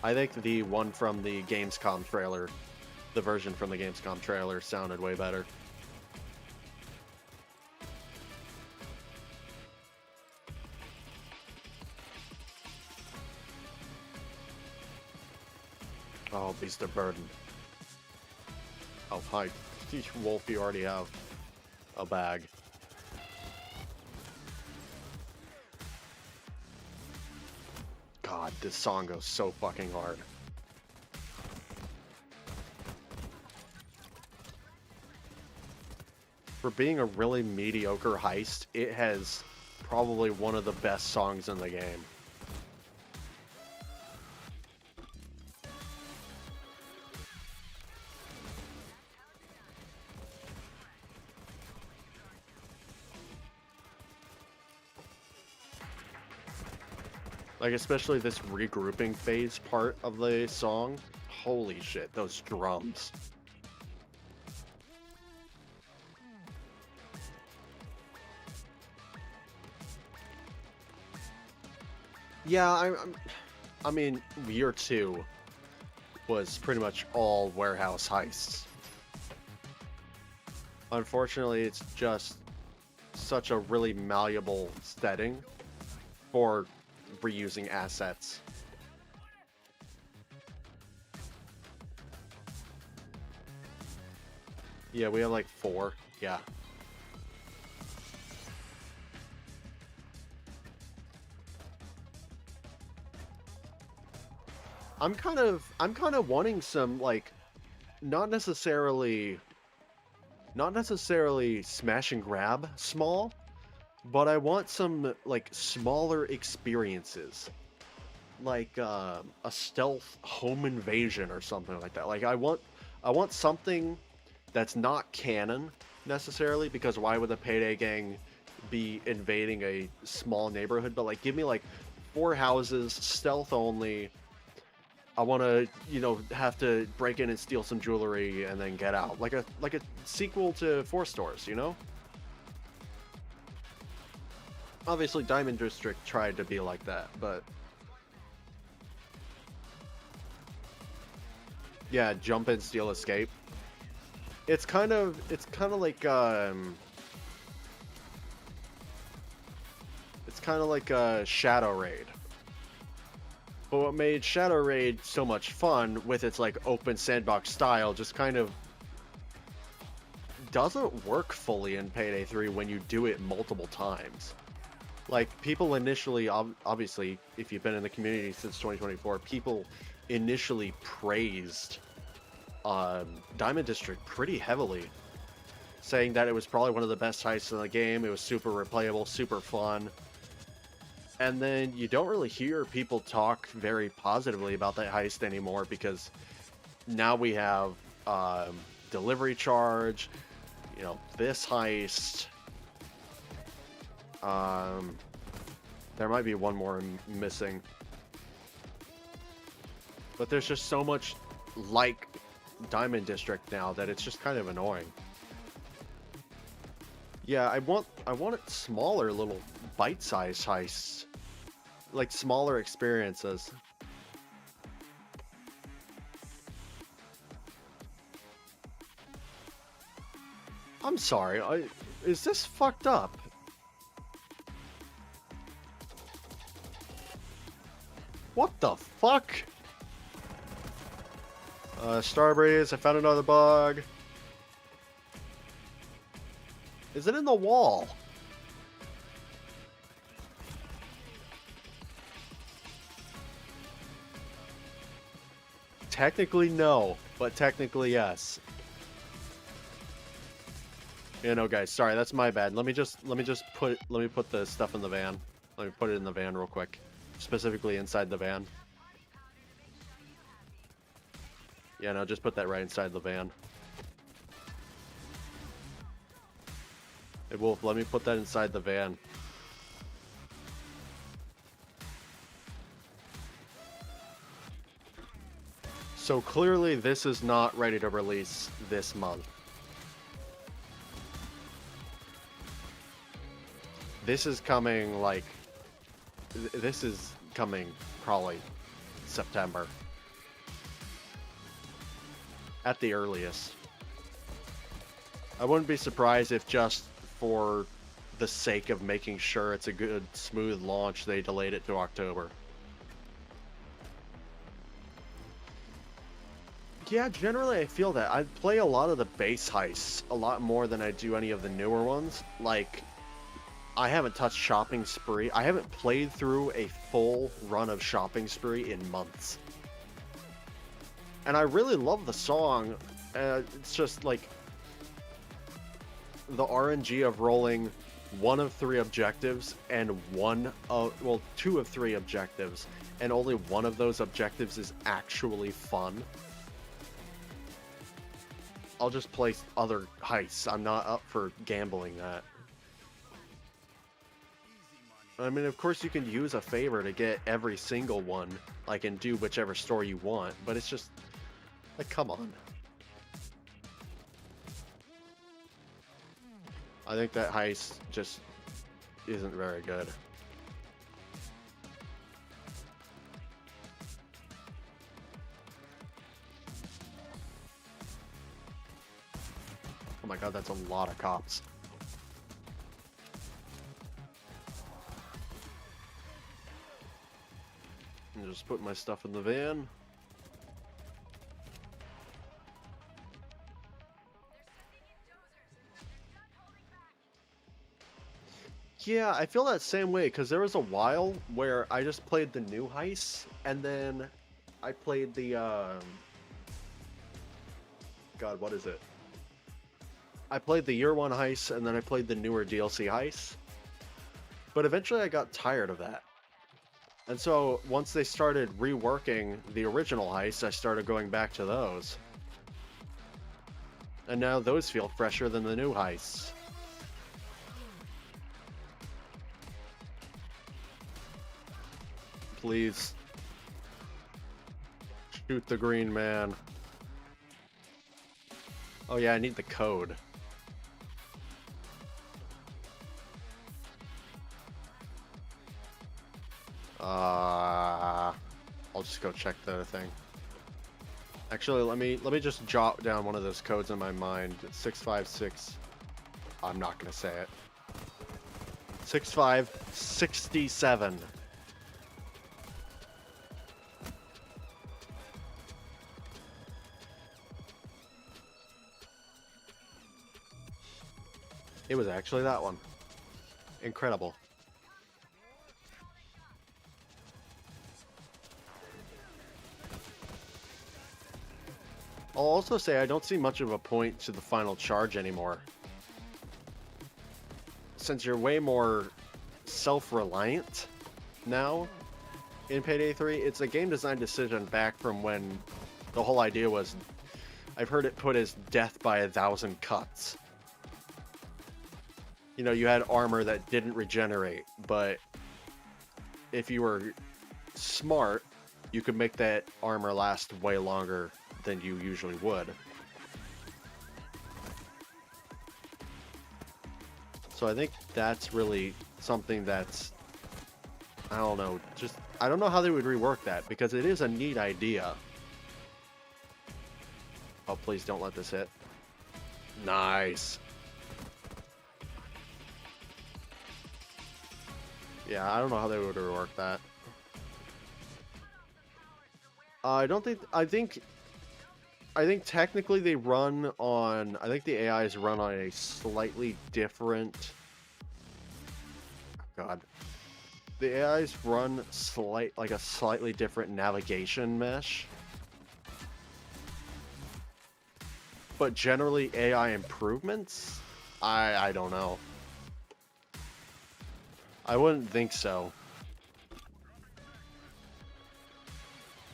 I think the one from the Gamescom trailer, the version from the Gamescom trailer, sounded way better. Oh, Beast of Burden. Oh, hi. Wolf, you already have a bag. God, this song goes so fucking hard. For being a really mediocre heist, it has probably one of the best songs in the game. Like, especially this regrouping phase part of the song. Holy shit, those drums. Yeah, I mean, year 2 was pretty much all warehouse heists. Unfortunately, it's just such a really malleable setting for reusing assets. Yeah, we have like 4. Yeah. I'm kind of wanting some, like, not necessarily smash and grab small, but I want some, like, smaller experiences. Like a stealth home invasion or something like that. Like I want something that's not canon necessarily, because why would the Payday gang be invading a small neighborhood? But like, give me like 4 houses, stealth only. I want to, have to break in and steal some jewelry and then get out, like a sequel to 4 Stores, Obviously, Diamond District tried to be like that, but yeah, jump in, steal, escape. It's kind of like Shadow Raid. But what made Shadow Raid so much fun with its like open sandbox style just kind of doesn't work fully in Payday 3 when you do it multiple times. Like, people initially, obviously, if you've been in the community since 2024, people initially praised Diamond District pretty heavily, saying that it was probably one of the best heists in the game. It was super replayable, super fun. And then you don't really hear people talk very positively about that heist anymore, because now we have delivery charge, this heist. There might be one more missing. But there's just so much like Diamond District now that it's just kind of annoying. Yeah, I want it smaller, little bite-sized heists. Like smaller experiences. I'm sorry, is this fucked up? What the fuck? Starbreeze, I found another bug. Is it in the wall? Technically no, but technically yes. Guys, sorry, that's my bad. Let me put the stuff in the van. Let me put it in the van real quick. Specifically inside the van. Yeah, no, just put that right inside the van. Hey, Wolf, let me put that inside the van. So clearly this is not ready to release this month. This is coming like... This is coming probably September. At the earliest. I wouldn't be surprised if just for the sake of making sure it's a good, smooth launch, they delayed it to October. Yeah, generally I feel that. I play a lot of the base heists, a lot more than I do any of the newer ones. Like, I haven't touched Shopping Spree. I haven't played through a full run of Shopping Spree in months. And I really love the song. It's just like the RNG of rolling one of 3 objectives and two of 3 objectives, and only one of those objectives is actually fun. I'll just play other heists. I'm not up for gambling that. I mean, of course you can use a favor to get every single one, like, and do whichever store you want, but it's just, like, come on. I think that heist just isn't very good. Oh my god, that's a lot of cops. I'm just putting my stuff in the van. Yeah, I feel that same way, because there was a while where I just played the new heists, and then I played the, God, what is it? I played the year 1 heists, and then I played the newer DLC heists. But eventually I got tired of that. And so, once they started reworking the original heists, I started going back to those. And now those feel fresher than the new heists. Please. Shoot the green man. Oh yeah, I need the code. I'll just go check the thing. Actually, let me just jot down one of those codes in my mind. It's 656. I'm not gonna say it. 6567. It was actually that one. Incredible. I'll also say I don't see much of a point to the final charge anymore. Since you're way more self-reliant now in Payday 3, it's a game design decision back from when the whole idea was, I've heard it put as death by 1,000 cuts. You know, you had armor that didn't regenerate, but if you were smart, you could make that armor last way longer than you usually would. So I think that's really something that's, I don't know, just, I don't know how they would rework that, because it is a neat idea. Oh, please don't let this hit. Nice. Yeah, I don't know how they would rework that. I don't think, I think technically they run on, I think the AIs run on a slightly different, God. The AIs run like a slightly different navigation mesh. But generally AI improvements? I don't know. I wouldn't think so.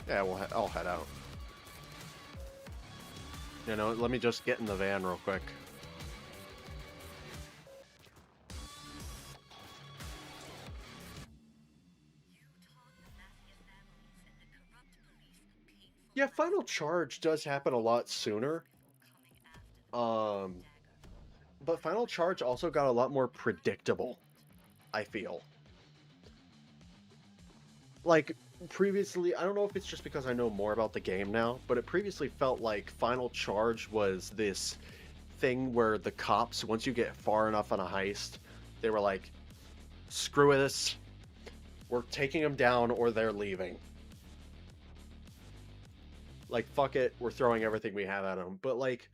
Yeah, I'll head out. You know, let me just get in the van real quick. Yeah, Final Charge does happen a lot sooner. Um, but Final Charge also got a lot more predictable, I feel. Like, previously, I don't know if it's just because I know more about the game now, but it previously felt like Final Charge was this thing where the cops, once you get far enough on a heist, they were like, screw this, we're taking them down or they're leaving. Like, fuck it, we're throwing everything we have at them. But, like,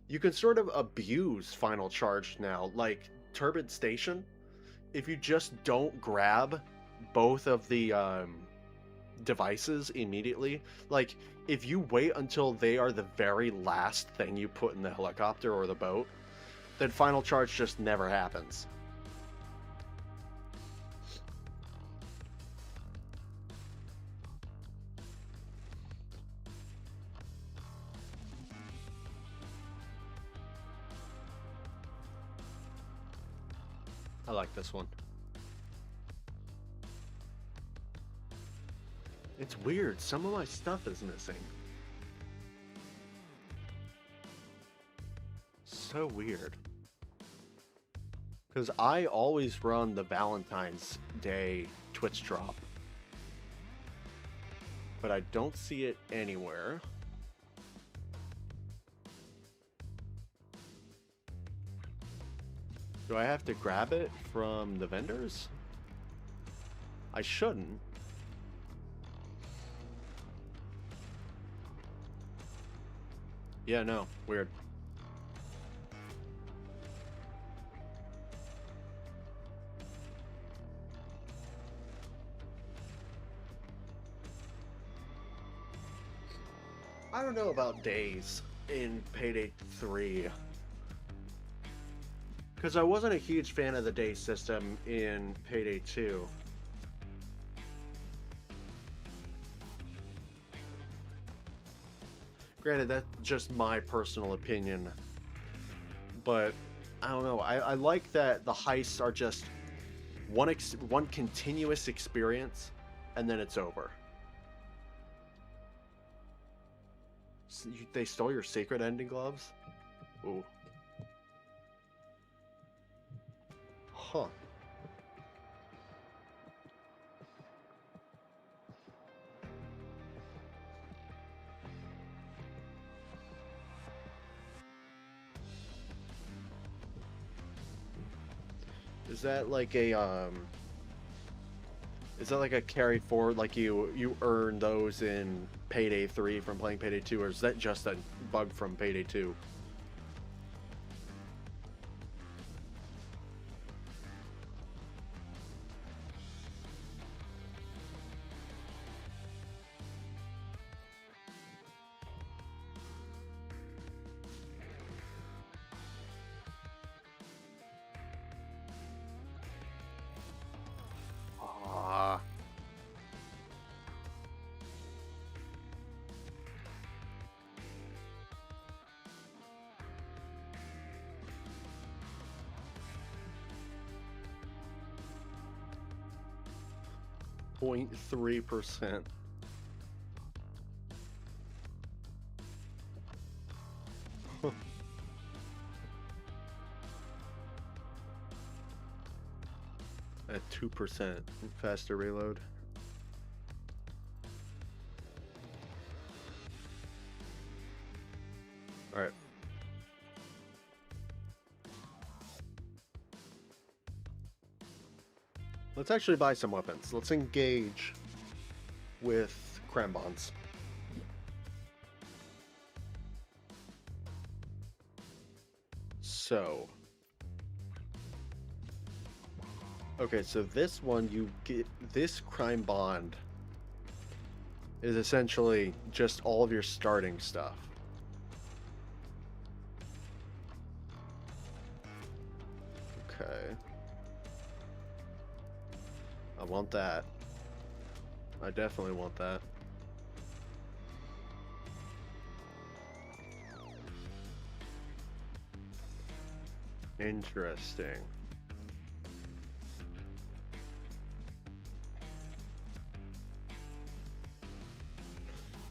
you can sort of abuse Final Charge now. Like, Turbid Station, if you just don't grab both of the devices immediately, like, if you wait until they are the very last thing you put in the helicopter or the boat, then Final Charge just never happens. I like this one. It's weird. Some of my stuff is missing. So weird. Because I always run the Valentine's Day Twitch drop. But I don't see it anywhere. Do I have to grab it from the vendors? I shouldn't. Yeah, no. Weird. I don't know about days in Payday 3. Because I wasn't a huge fan of the day system in Payday 2. Granted, that's just my personal opinion. But, I don't know. I like that the heists are just one continuous experience, and then it's over. They stole your secret ending gloves? Ooh. Huh. Is that like a is that like a carry forward, like you earn those in Payday 3 from playing Payday 2, or is that just a bug from Payday 2? Ah. 0.3%. At 2%. Faster reload. Alright. Let's actually buy some weapons. Let's engage with crime bonds. So. Okay, so this one, you get this crime bond is essentially just all of your starting stuff. Okay. I want that. I definitely want that. Interesting.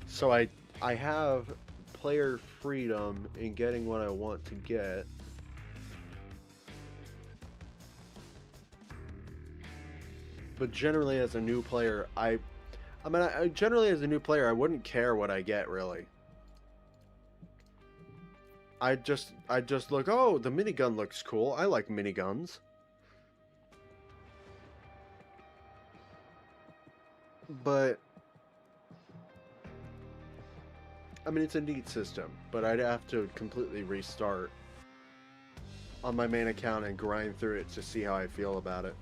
So I have player freedom in getting what I want to get. But generally as a new player, I mean generally as a new player, I wouldn't care what I get really. I just look, oh, the minigun looks cool. I like miniguns. But I mean, it's a neat system, but I'd have to completely restart on my main account and grind through it to see how I feel about it.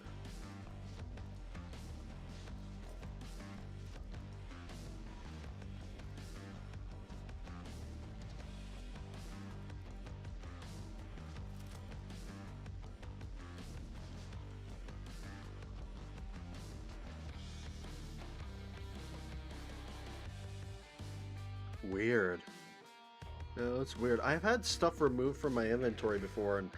Weird. No, it's weird. I've had stuff removed from my inventory before, and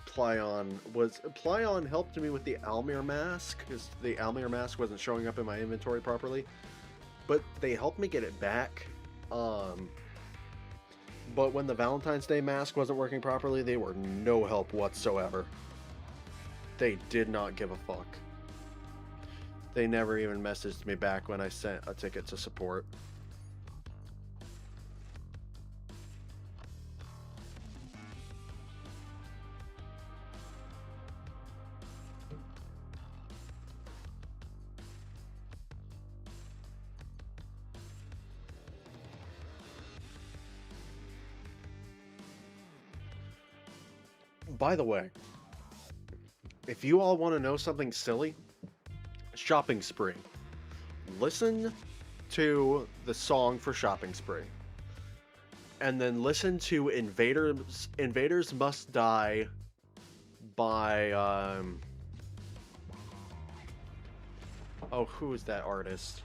Plyon helped me with the Almir mask, because the Almir mask wasn't showing up in my inventory properly. But they helped me get it back. But when the Valentine's Day mask wasn't working properly, they were no help whatsoever. They did not give a fuck. They never even messaged me back when I sent a ticket to support. By the way, if you all want to know something silly, Shopping Spree. Listen to the song for Shopping Spree. And then listen to Invaders Must Die by oh, who is that artist?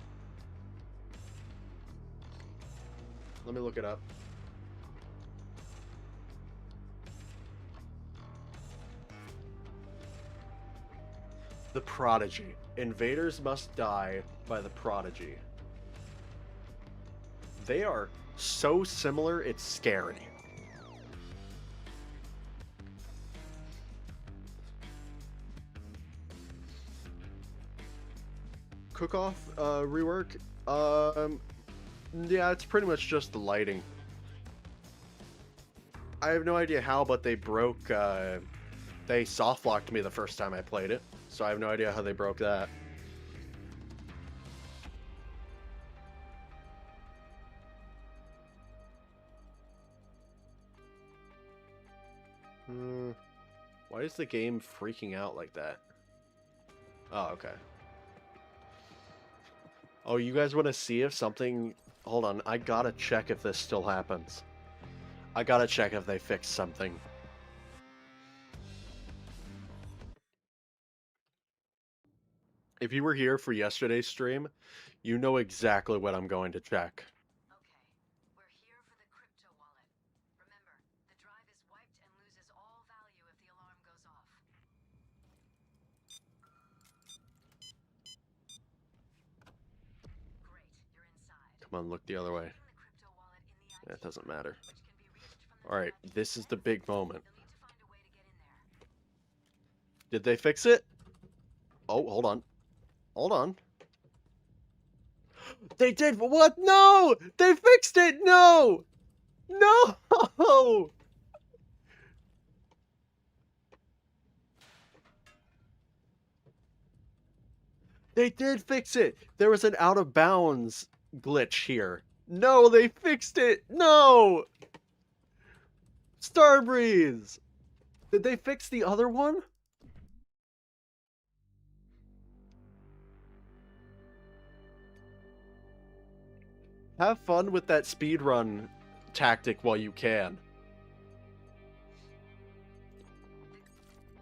Let me look it up. The Prodigy. Invaders Must Die by The Prodigy. They are so similar, it's scary. Cook-Off rework? Yeah, it's pretty much just the lighting. I have no idea how, but they broke, they soft-locked me the first time I played it. So I have no idea how they broke that. Why is the game freaking out like that? Oh, okay. Oh, you guys want to see if something... Hold on, I gotta check if this still happens. I gotta check if they fixed something. If you were here for yesterday's stream, you know exactly what I'm going to check. Okay, we're here for the crypto wallet. Remember, the drive is wiped and loses all value if the alarm goes off. Great, you're inside. Come on, look the other way. The crypto wallet in the That IT doesn't room, matter. which can be reached from the Alright, tab this is the big moment. You'll need to find a way to get in there. Did they fix it? Oh, hold on. Hold on. They did. What? No! They fixed it! No! No! They did fix it! There was an out of bounds glitch here. No, they fixed it! No! Starbreeze! Did they fix the other one? Have fun with that speedrun tactic while you can.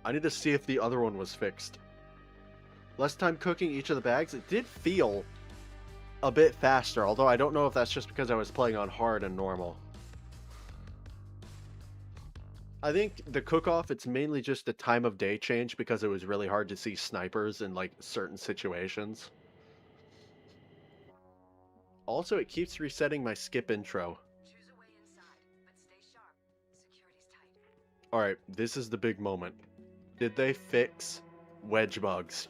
I need to see if the other one was fixed. Less time cooking each of the bags. It did feel a bit faster, although I don't know if that's just because I was playing on hard and normal. I think the cook-off, it's mainly just the time of day change because it was really hard to see snipers in like certain situations. Also, it keeps resetting my skip intro. Choose a way inside, but stay sharp. Security's tight. Alright, this is the big moment. Did they fix wedge bugs?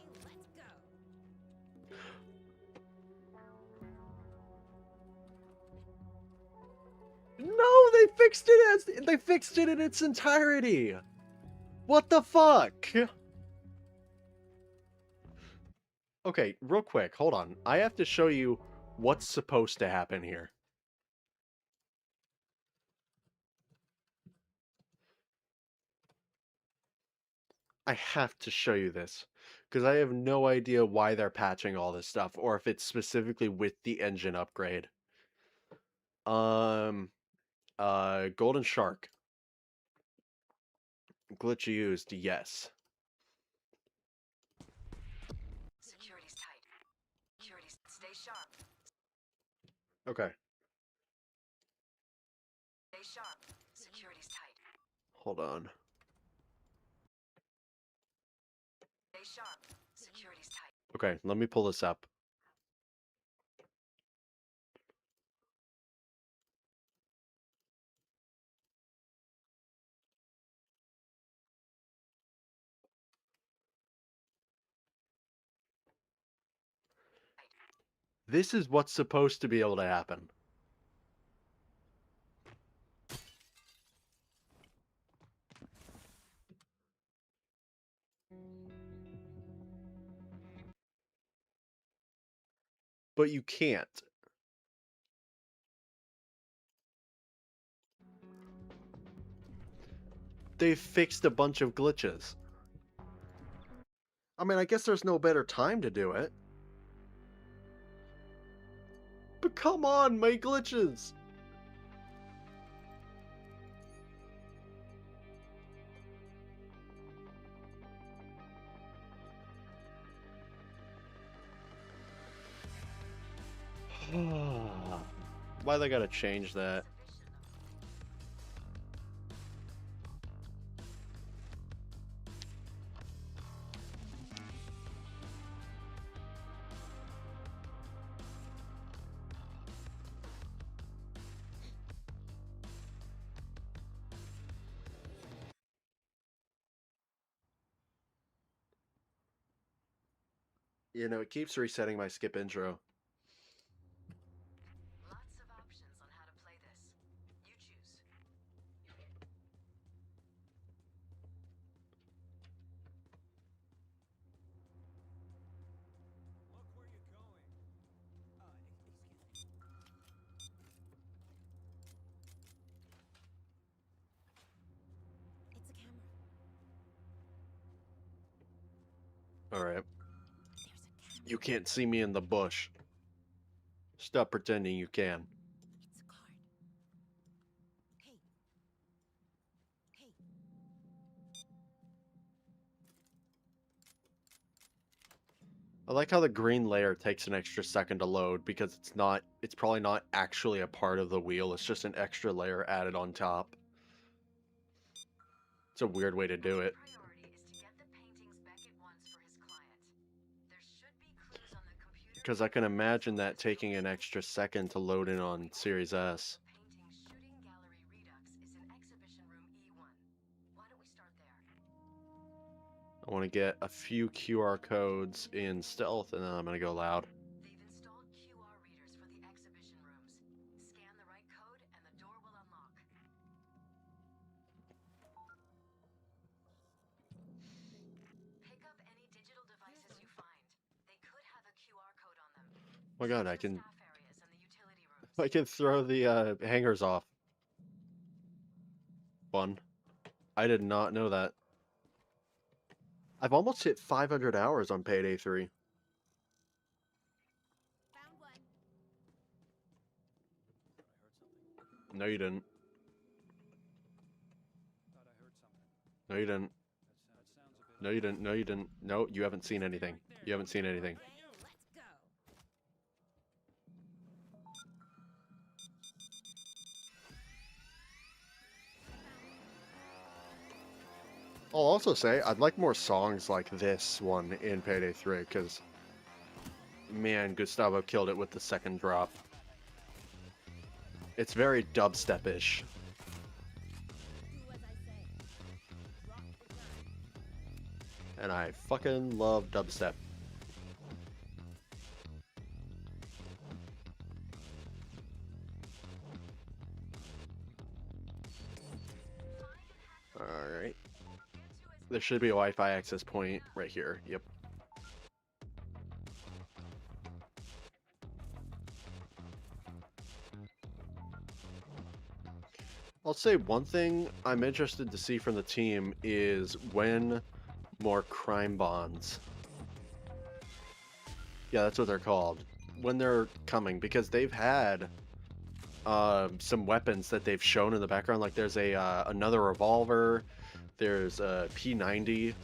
No, they fixed it in its entirety. What the fuck? Okay, real quick, hold on. I have to show you what's supposed to happen here. I have to show you this because I have no idea why they're patching all this stuff or if it's specifically with the engine upgrade. Um, Golden Shark. Glitch used, yes. Security's tight. Security's stay sharp. Okay, Stay sharp. Security's tight. hold on. Stay sharp. Security's tight. Okay, let me pull this up. This is what's supposed to be able to happen. But you can't. They fixed a bunch of glitches. I mean, I guess there's no better time to do it. But come on, my glitches! Why they gotta change that? You know, it keeps resetting my skip intro. Lots of options on how to play this. You choose. Look where you're going. Excuse me. It's a camera. Alright. There's a camera. You can't see me in the bush. Stop pretending you can. It's a card. Hey. Hey. I like how the green layer takes an extra second to load because it's probably not actually a part of the wheel, it's just an extra layer added on top. It's a weird way to do it. Priority is to get the paintings back at once for his client. There should be clues on the computer. Because I can imagine that taking an extra second to load in on Series S. Painting Shooting Gallery Redux is in Exhibition Room E1. Why don't we start there? I want to get a few QR codes in stealth and then I'm going to go loud. They've installed QR readers for the exhibition rooms. Scan the right code and the door will unlock. Pick up any digital devices you find. They could have a QR code on them. Oh my god, I Search the can staff areas and the utility rooms. I can throw the hangers off. Fun. I did not know that. I've almost hit 500 hours on Payday 3. Found one. I heard something. No, you didn't. Thought I heard something. No, you didn't. That sounds a bit. No, you didn't. No, you didn't. No, you haven't seen anything. You haven't seen anything. Okay, let's go. I'll also say I'd like more songs like this one in Payday 3, because man, Gustavo killed it with the second drop. It's very dubstep-ish. Do as I say. Drop the gun. And I fucking love dubstep. Alright. There should be a Wi-Fi access point right here. Yep. I'll say one thing I'm interested to see from the team is when more crime bonds. Yeah, that's what they're called. When they're coming, because they've had some weapons that they've shown in the background. Like there's a another revolver, there's a P90,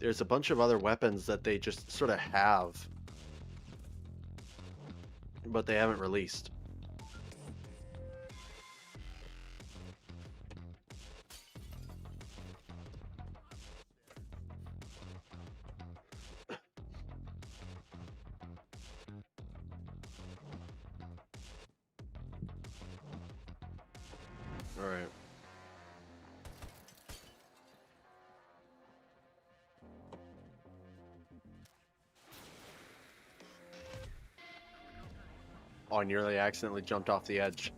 there's a bunch of other weapons that they just sort of have, but they haven't released. All right. Oh, I nearly accidentally jumped off the edge.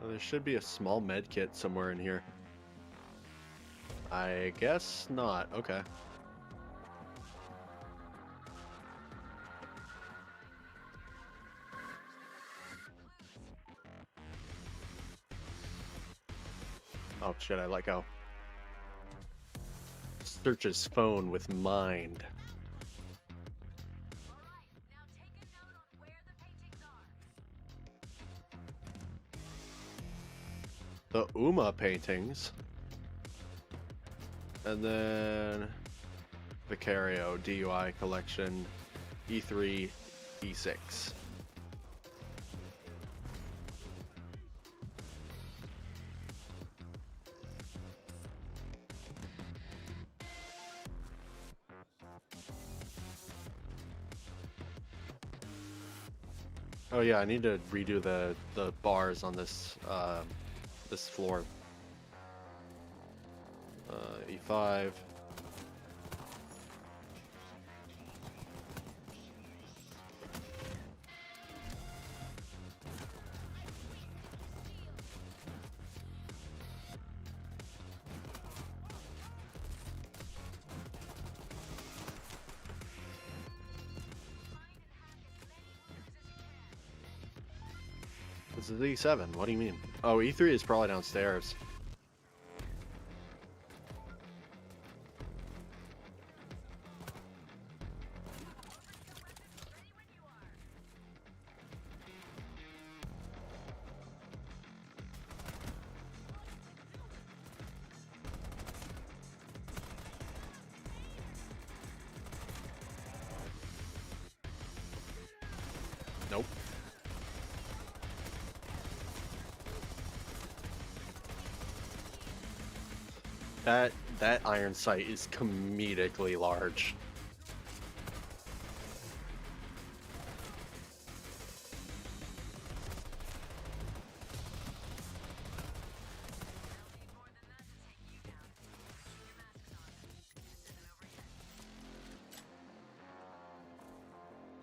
There should be a small med kit somewhere in here. I guess not. Okay. Oh shit, I let go. Search his phone with mind. Now take a note on where the paintings are. The Uma paintings. And then Vicario, DUI collection, E3, E6. Oh yeah, I need to redo the bars on this this floor. E5. This is E7. What do you mean? Oh, E3 is probably downstairs. Nope. That iron sight is comedically large.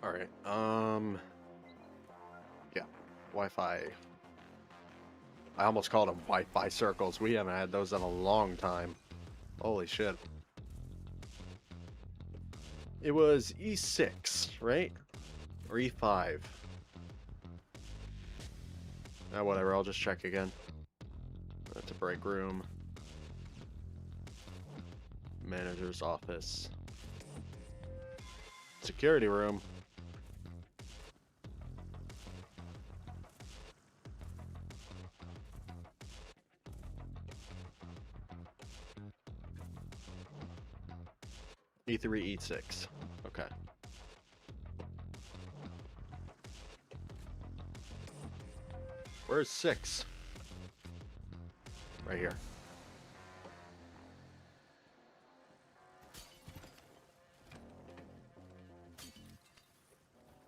All right. Yeah. Wi-Fi. I almost called them Wi-Fi circles. We haven't had those in a long time. Holy shit. It was E6, right? Or E5. Ah, whatever, I'll just check again. That's a break room. Manager's office. Security room. E3, E6. Okay. Where's 6? right here.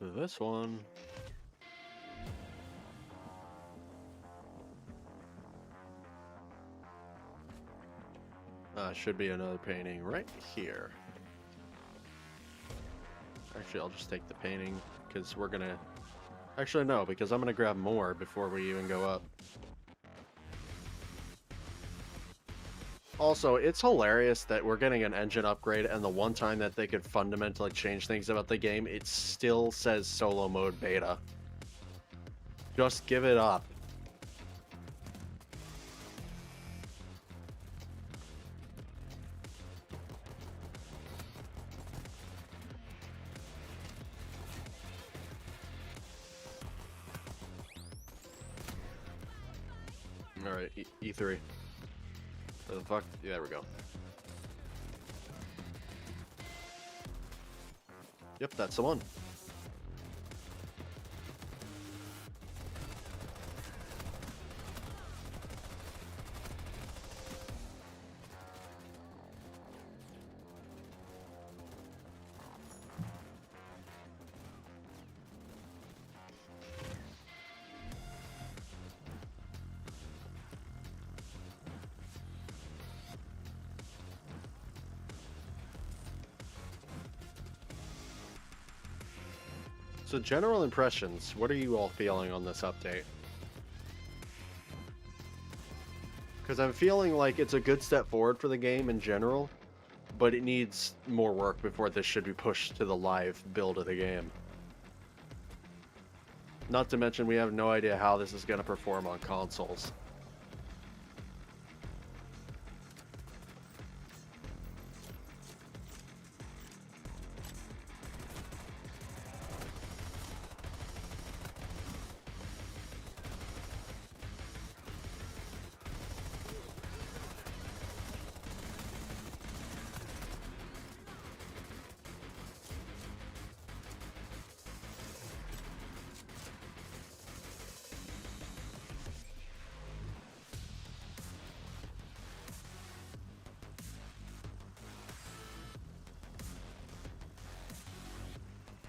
This one. Should be another painting right here. Actually, I'll just take the painting because we're gonna... Actually, no, because I'm gonna grab more before we even go up. Also, it's hilarious that we're getting an engine upgrade, and the one time that they could fundamentally change things about the game, it still says solo mode beta. Just give it up. Alright, E3. Where the fuck? Yeah, there we go. Yep, that's the one. So general impressions, what are you all feeling on this update? Because I'm feeling like it's a good step forward for the game in general, but it needs more work before this should be pushed to the live build of the game. Not to mention we have no idea how this is going to perform on consoles.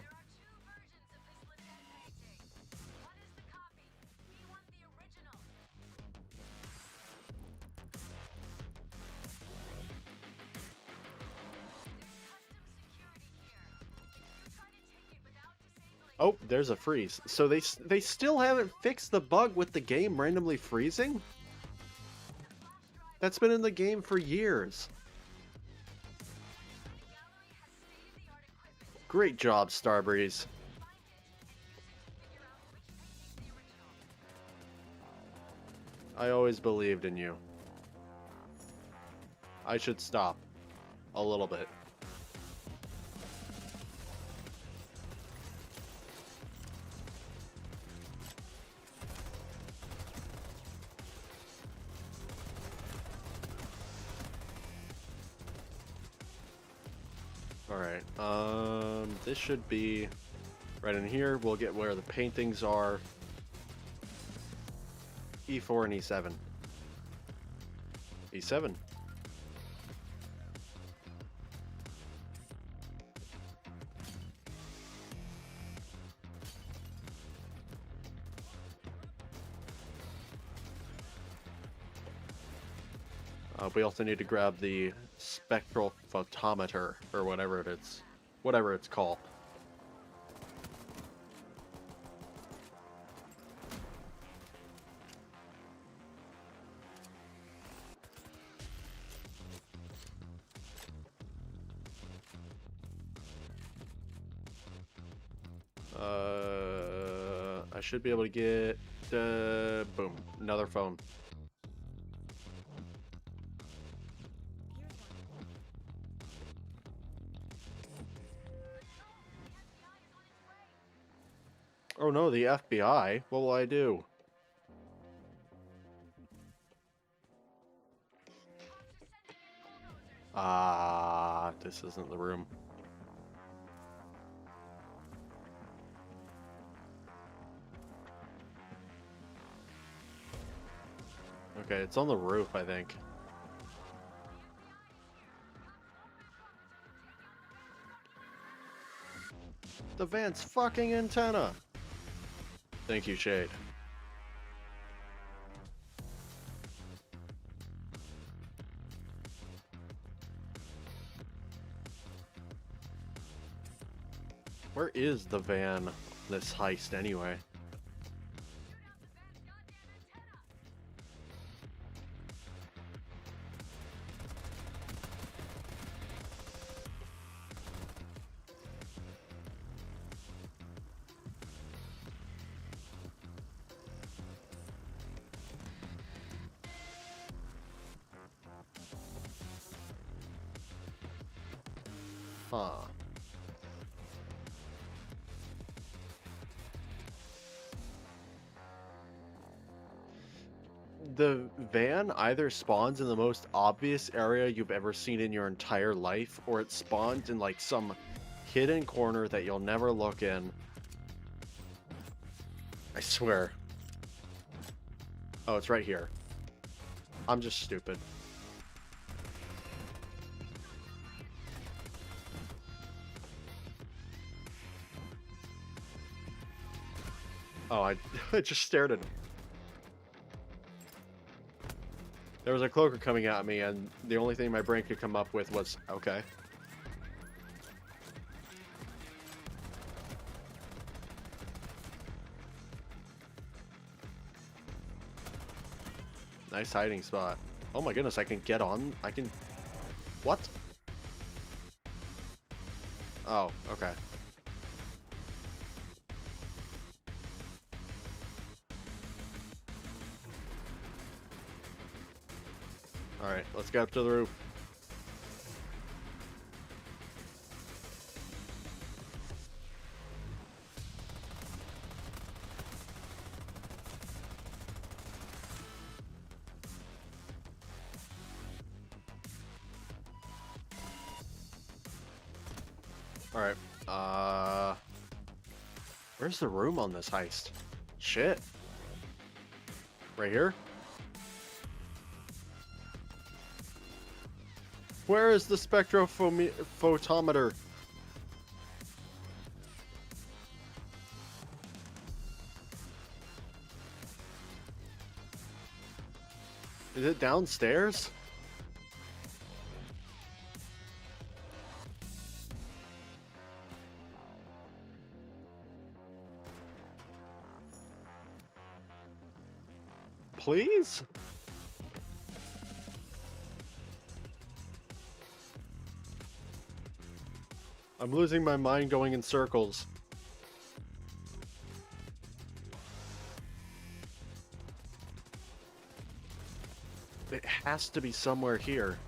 There are two versions of this Lynette painting. One is the copy. We want the original. Oh, there's a freeze. So they still haven't fixed the bug with the game randomly freezing? That's been in the game for years. Great job, Starbreeze. I always believed in you. I should stop. A little bit. Alright, this should be right in here. We'll get where the paintings are. E4 and E7. E7. We also need to grab the spectral photometer, or whatever it's called. I should be able to get, boom, another phone. Oh no, the FBI? What will I do? Ah, this isn't the room. Okay, it's on the roof, I think. The van's fucking antenna! Thank you, Shade. Where is the van, this heist, anyway? Huh. The van either spawns in the most obvious area you've ever seen in your entire life, or it spawns in like some hidden corner that you'll never look in. I swear. Oh, it's right here. I'm just stupid. Oh, I just stared at him. There was a cloaker coming at me, and the only thing my brain could come up with was, okay. Nice hiding spot. Oh my goodness, I can get on. I can... What? Oh, okay. Alright, let's get up to the roof. Alright, where's the room on this heist? Shit. Right here? Where is the spectrophotometer? Is it downstairs? Please? I'm losing my mind going in circles. It has to be somewhere here.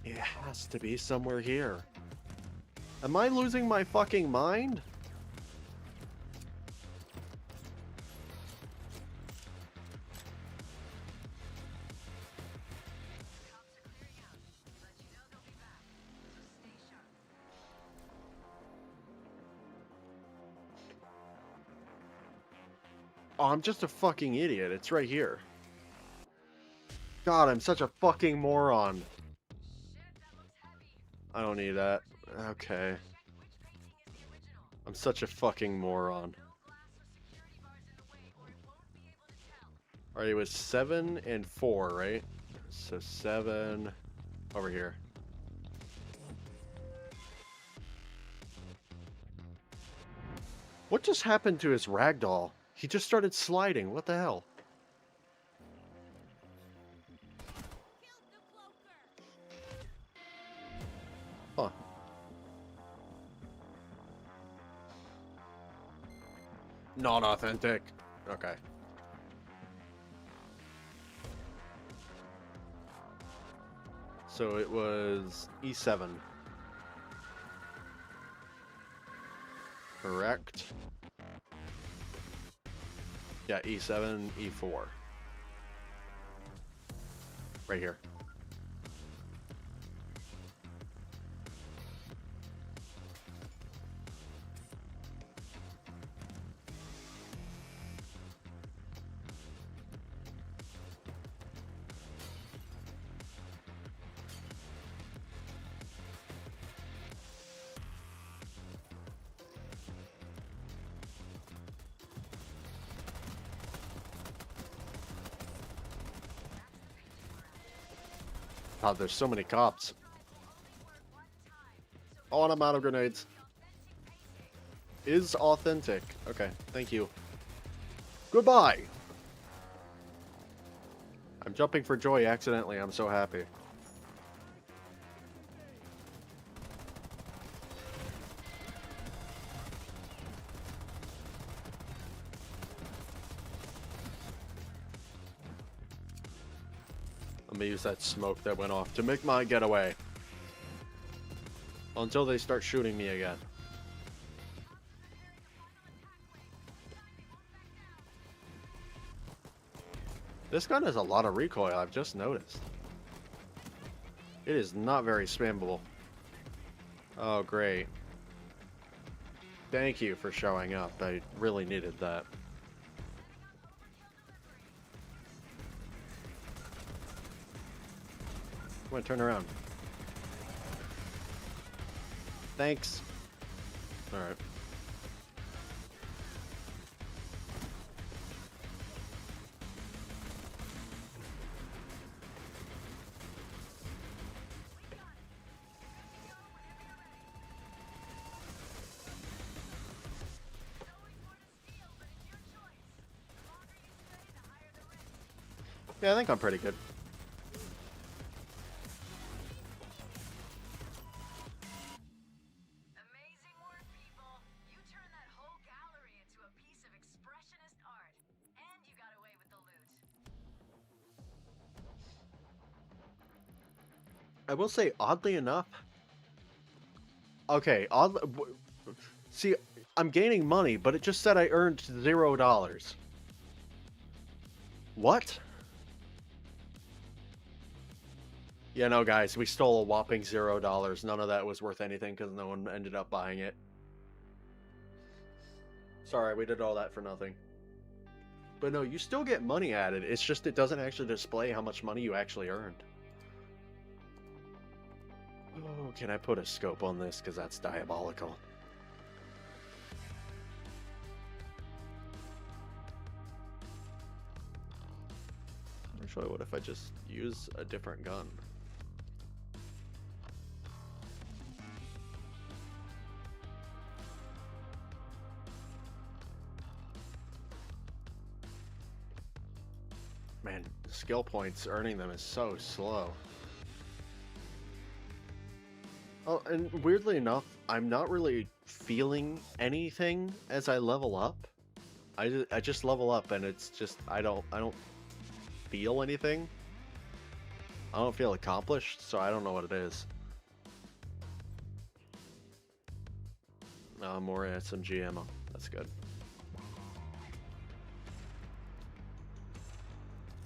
It has to be somewhere here. Am I losing my fucking mind? Oh, I'm just a fucking idiot. It's right here. God, I'm such a fucking moron. I don't need that. Okay. I'm such a fucking moron. Alright, it was 7 and 4, right? So 7 over here. What just happened to his ragdoll? He just started sliding. What the hell? Huh. Not authentic. Okay. So it was E7. Correct. Yeah, E7, E4. Right here. God, there's so many cops. Oh, and I'm out of grenades. Is authentic. Okay, thank you. Goodbye! I'm jumping for joy accidentally. I'm so happy. Let me use that smoke that went off to make my getaway. Until they start shooting me again. This gun has a lot of recoil, I've just noticed. It is not very spammable. Oh, great. Thank you for showing up. I really needed that. Come on, turn around. Thanks. Alright. Yeah, I think I'm pretty good. Amazing work, people. You turned that whole gallery into a piece of expressionist art. And you got away with the loot. I will say, oddly enough... Okay, see, I'm gaining money, but it just said I earned $0. What? Yeah, no, guys, we stole a whopping $0. None of that was worth anything because no one ended up buying it. Sorry, we did all that for nothing. But no, you still get money added. It's just it doesn't actually display how much money you actually earned. Oh, can I put a scope on this? Because that's diabolical. Actually, what if I just use a different gun? Man, skill points, earning them is so slow. Oh, and weirdly enough, I'm not really feeling anything as I level up. I just level up and it's just I don't feel anything. I don't feel accomplished, so I don't know what it is. More SMG ammo. That's good.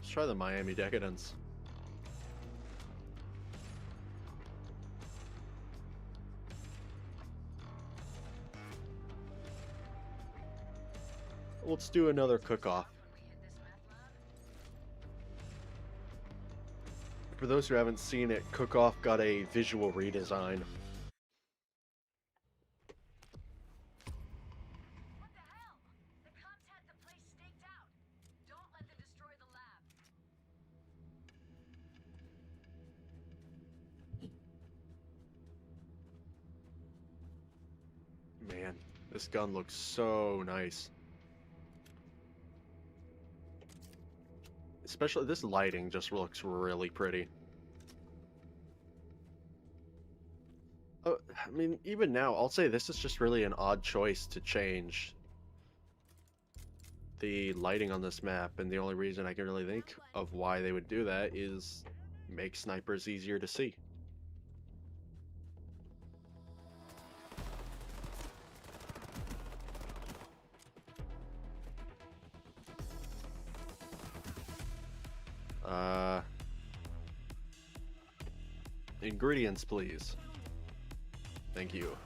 Let's try the Miami Decadence. Let's do another cook-off. For those who haven't seen it, Cook-Off got a visual redesign. What the hell? The cops had the place staked out. Don't let them destroy the lab. Man, this gun looks so nice. Especially this lighting just looks really pretty. Oh, I mean, even now, I'll say this is just really an odd choice to change the lighting on this map, and the only reason I can really think of why they would do that is make snipers easier to see. Ingredients, please. Thank you.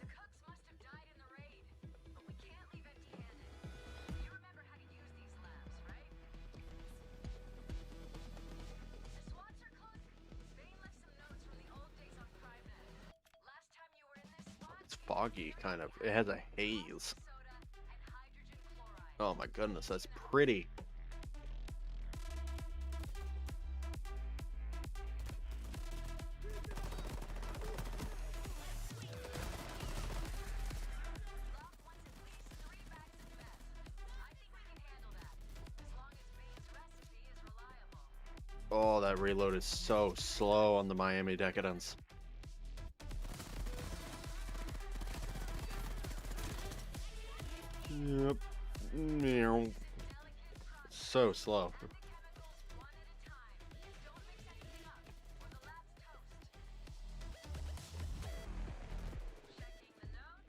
The cooks must have died in the raid, but we can't leave empty-handed. You remember how to use these labs, right? foggy, kind of. It has a haze. soda, and hydrogen chloride. Oh my goodness, that's pretty. Locke wants at least 3 bags of meth. I think we can handle that, as long as Bane's recipe is reliable. Oh, that reload is so slow on the Miami Decadence. Yep. Meow. Delicate process. So slow. Add the chemicals one at a time, and don't mix anything up, or the lab's toast. Checking the notes.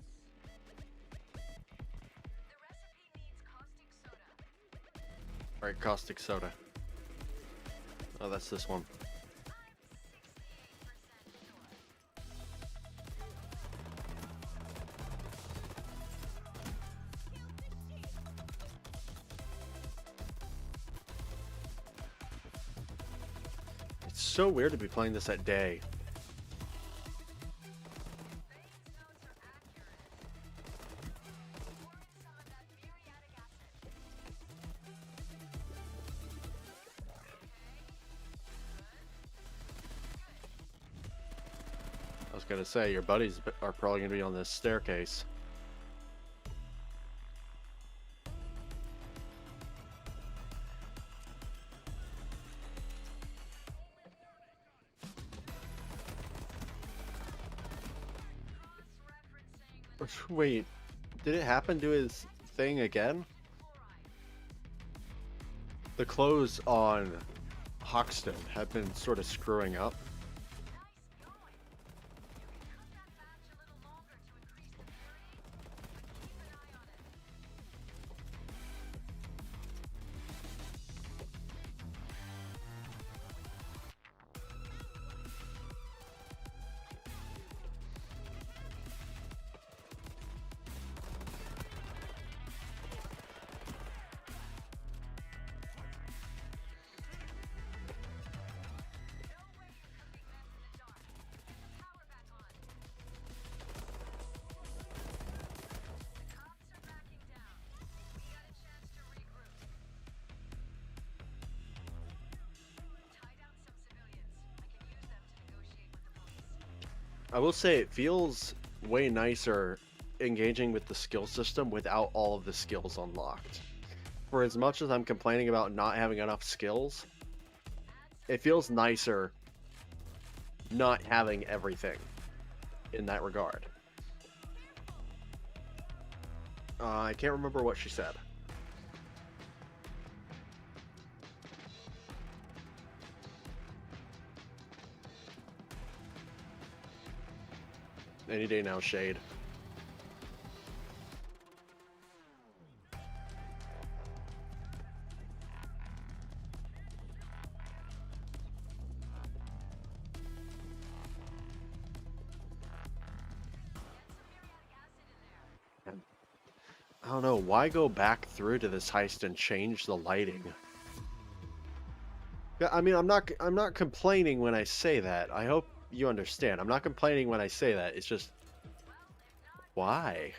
The recipe needs caustic soda. Alright, caustic soda. Oh, that's this one. I'm 68% sure. It's so weird to be playing this at day. Bane's notes are accurate. Pouring some of that muriatic acid. I was gonna say, your buddies are probably gonna be on this staircase. Cross-referencing the Wait, did it happen to his thing again? chloride. The clothes on Hoxton have been sort of screwing up. Nice going. You can cook that batch a little longer to increase the purity, but keep an eye on it. No way you're cooking meth in the dark. Power back on. The cops are backing down. We got a chance to regroup. Tie down some civilians. I can use them to negotiate with the police. I will say it feels way nicer engaging with the skill system without all of the skills unlocked. For as much as I'm complaining about not having enough skills, it feels nicer not having everything in that regard. I can't remember what she said. Any day now, Shade. I don't know, why go back through to this heist and change the lighting? Yeah, I mean, I'm not complaining when I say that. I hope you understand. I'm not complaining when I say that. It's just why?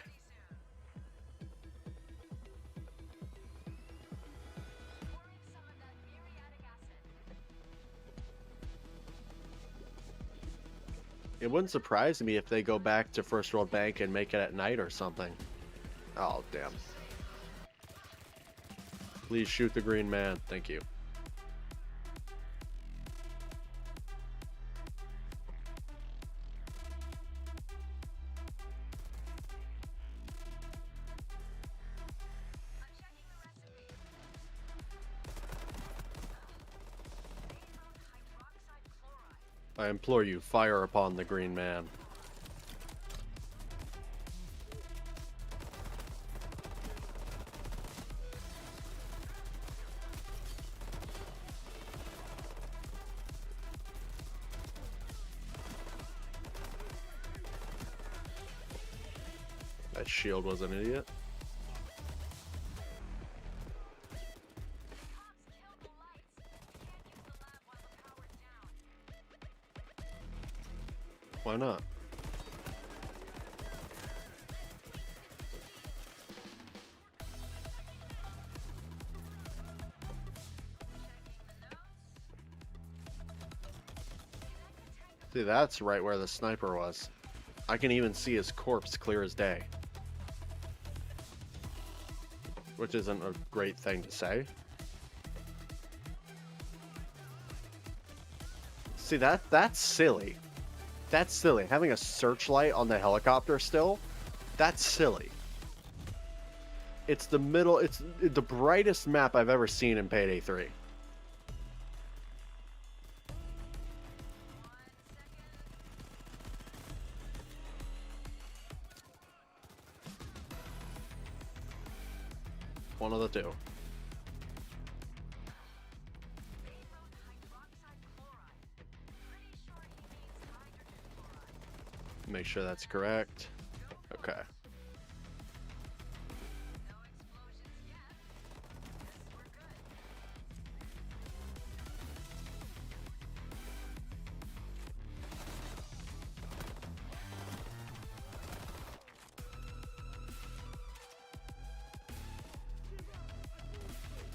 Pouring some of that muriatic acid. It wouldn't surprise me if they go back to First World Bank and make it at night or something. Oh, damn. Please shoot the green man. Thank you. I'm checking the recipe. They wrote hydroxide chloride. I implore you, fire upon the green man. That shield was an idiot. Cops killed the lights. Can't use the lab while the power's down. Why not? See, that's right where the sniper was. I can even see his corpse clear as day. Which isn't a great thing to say. See, that's silly. That's silly. Having a searchlight on the helicopter still, that's silly. It's the middle, it's the brightest map I've ever seen in Payday 3. One of the two. Make sure that's correct. Okay.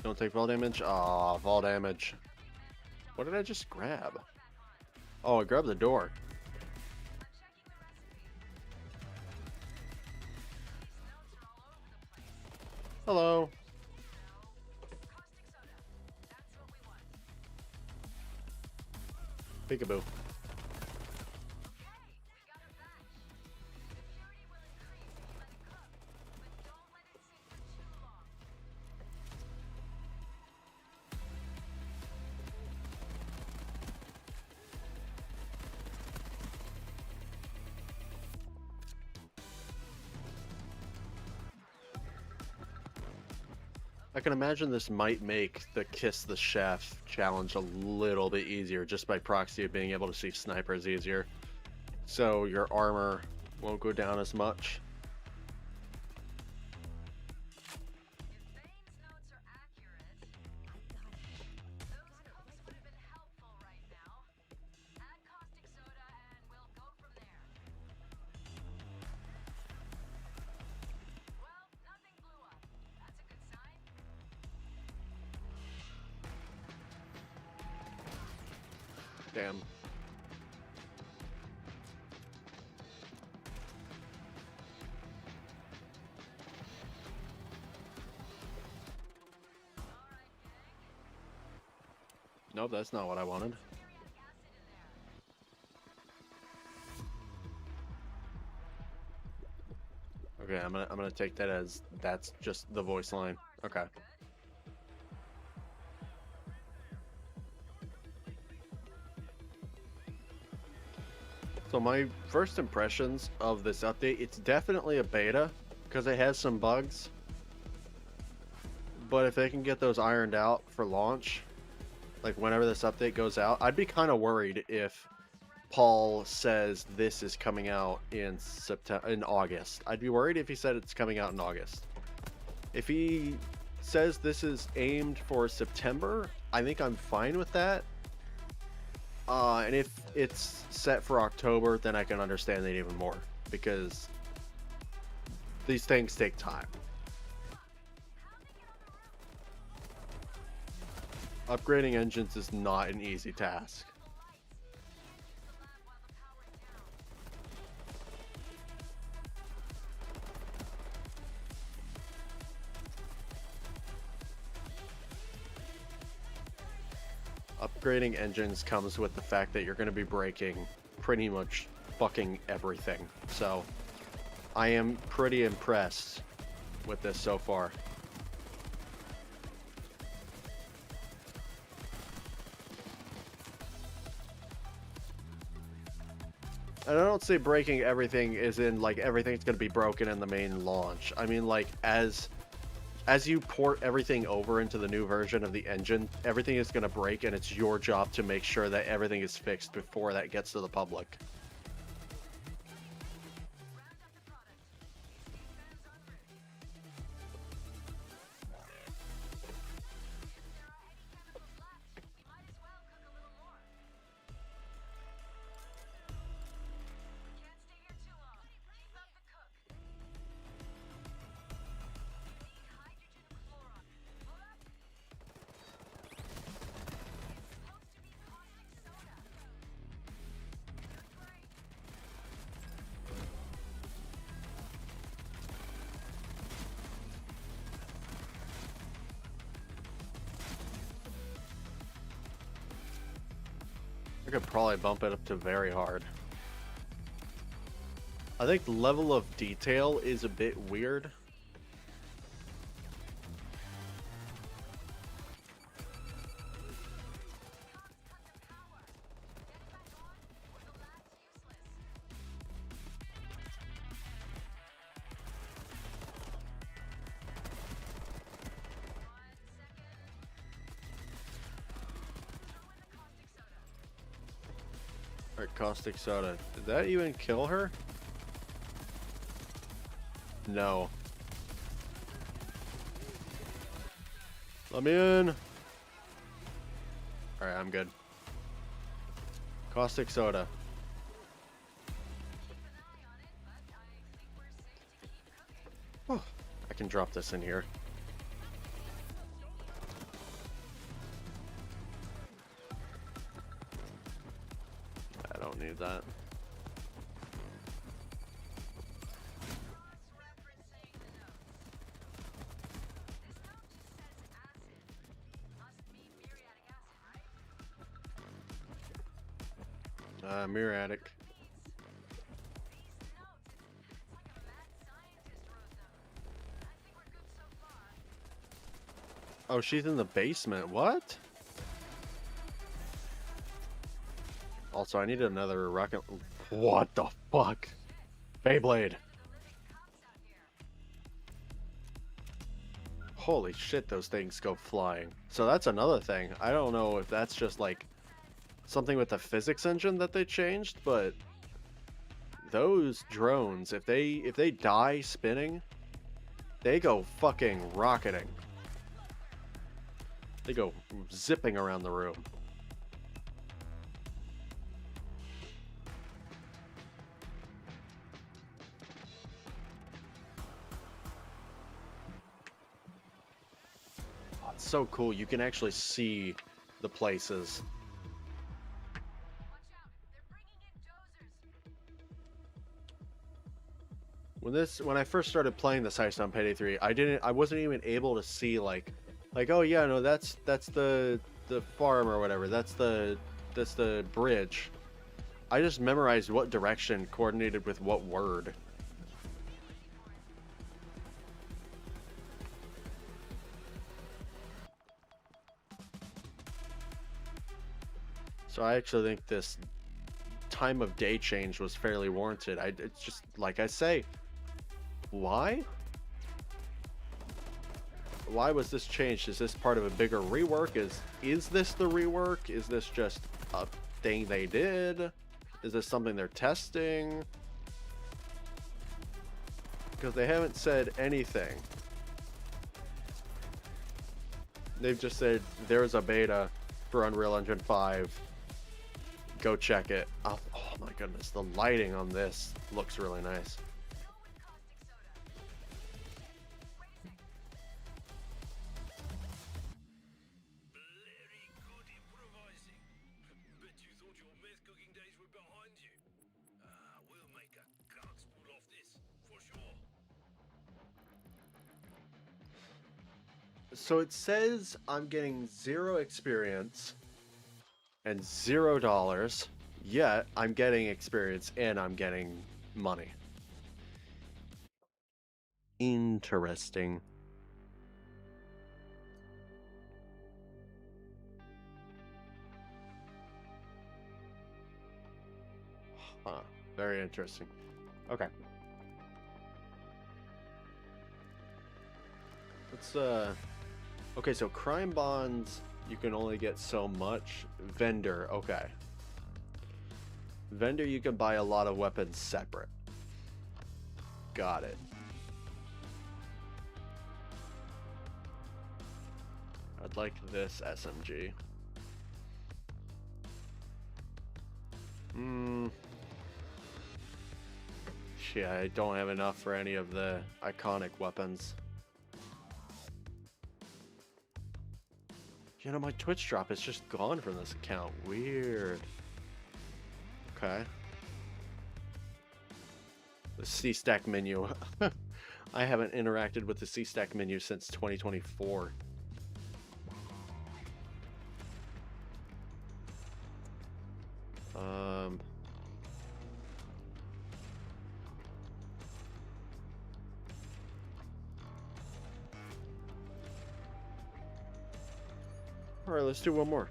Don't take fall damage? Aw, fall damage. What did I just grab? Oh, I grabbed the door. Hello. Peekaboo. I can imagine this might make the Kiss the Chef challenge a little bit easier just by proxy of being able to see snipers easier. So your armor won't go down as much. Damn. Nope, that's not what I wanted. Okay, I'm gonna take that as that's just the voice line. Okay. So my first impressions of this update, it's definitely a beta because it has some bugs. But if they can get those ironed out for launch, like whenever this update goes out, I'd be kind of worried if Paul says this is coming out in August. I'd be worried if he said it's coming out in August. If he says this is aimed for September, I think I'm fine with that. And if it's set for October, then I can understand that even more, because these things take time. Upgrading engines is not an easy task. Upgrading engines comes with the fact that you're going to be breaking pretty much fucking everything. So I am pretty impressed with this so far. And I don't say breaking everything is in like everything's going to be broken in the main launch. I mean, like as you port everything over into the new version of the engine, everything is going to break, and it's your job to make sure that everything is fixed before that gets to the public. I could probably bump it up to very hard. I think level of detail is a bit weird. Alright, caustic soda. Did that even kill her? No. Let me in. Alright, I'm good. Caustic soda. Oh, I can drop this in here. I don't need that. Muriatic. Oh, she's in the basement. What? Also, I need another rocket. What the fuck? Beyblade. Holy shit, those things go flying. So that's another thing. I don't know if that's just like something with the physics engine that they changed, but those drones, if they die spinning, they go fucking rocketing. They go zipping around the room. Oh, it's so cool. You can actually see the places. When I first started playing this heist on Payday 3, I wasn't even able to see like oh yeah, no, that's the farm or whatever. That's the bridge. I just memorized what direction coordinated with what word. So I actually think this time of day change was fairly warranted. It's just like I say, why? Why was this changed? Is this part of a bigger rework? Is this the rework? Is this just a thing they did? Is this something they're testing? Because they haven't said anything. They've just said there's a beta for Unreal Engine 5. Go check it. Oh my goodness, the lighting on this looks really nice. So it says I'm getting 0 experience and $0, yet I'm getting experience and I'm getting money. Interesting. Huh. Very interesting. Okay. Let's okay, so crime bonds, you can only get so much. Vendor, okay. Vendor, you can buy a lot of weapons separate. Got it. I'd like this SMG. Yeah, I don't have enough for any of the iconic weapons. You know, my Twitch drop is just gone from this account. Weird. Okay. The C-Stack menu. I haven't interacted with the C-Stack menu since 2024. Um. All right, let's do one more.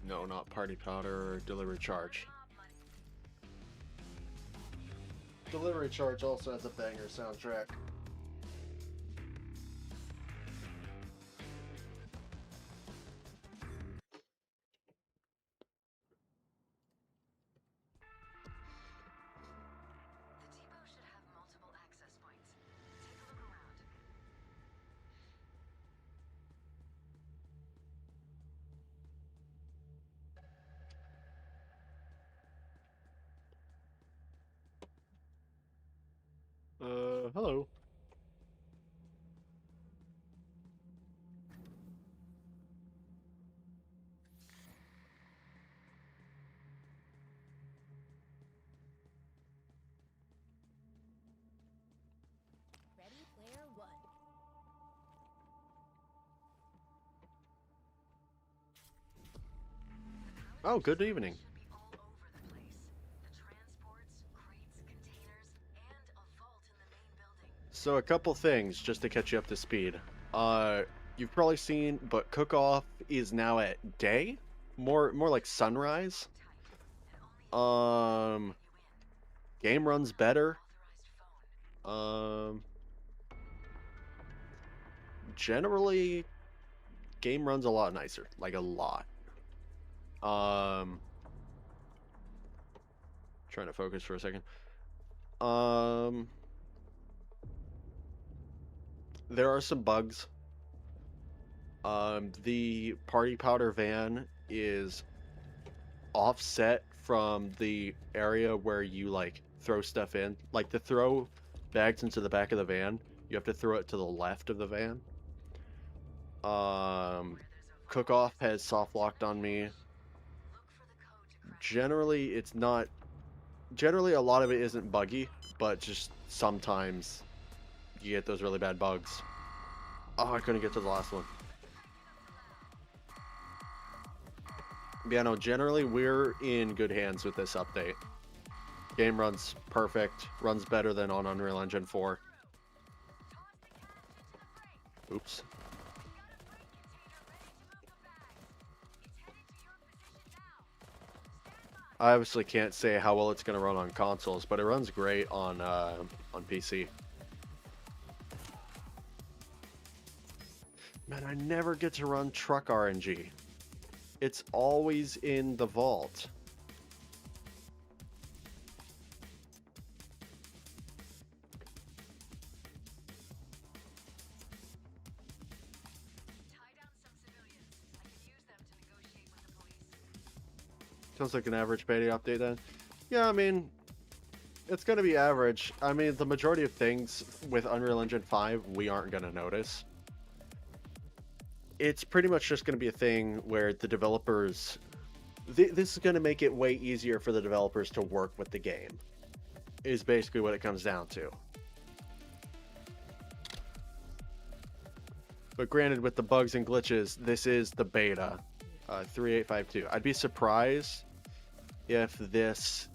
No, not party powder or delivery charge. Delivery charge also has a banger soundtrack. The depot should have multiple access points. Take a look around. Hello. Ready, player one. Oh, good evening. Should be all over the place. The transports, crates, containers, and a vault in the main building. So a couple things just to catch you up to speed. You've probably seen, but Cook Off is now at day, more like sunrise. Tight. And only Um, game runs better. authorized phone. Generally, game runs a lot nicer, like a lot. Um, trying to focus for a second. Um, there are some bugs. The party powder van is offset from the area where you like throw stuff in. Like to throw bags into the back of the van, you have to throw it to the left of the van. Cook Off has soft locked on me. Look for the code to crack. Generally, it's not. Generally, a lot of it isn't buggy, but just sometimes you get those really bad bugs. Oh, I couldn't get to the last one. Yeah, no, generally we're in good hands with this update. Game runs perfect, runs better than on Unreal Engine 4. Toss the cash into the crate. Oops. We got a freight container ready to move the bags. It's headed to your position now. Stand by. I obviously can't say how well it's going to run on consoles, but it runs great on PC. Man, I never get to run truck RNG. It's always in the vault. Tie down some civilians. I can use them to negotiate with the police. Sounds like an average Payday update then. Yeah, I mean, it's going to be average. I mean, the majority of things with Unreal Engine 5 we aren't going to notice. It's pretty much just going to be a thing where the developers... this is going to make it way easier for the developers to work with the game, is basically what it comes down to. But granted, with the bugs and glitches, this is the beta, 3852. I'd be surprised if this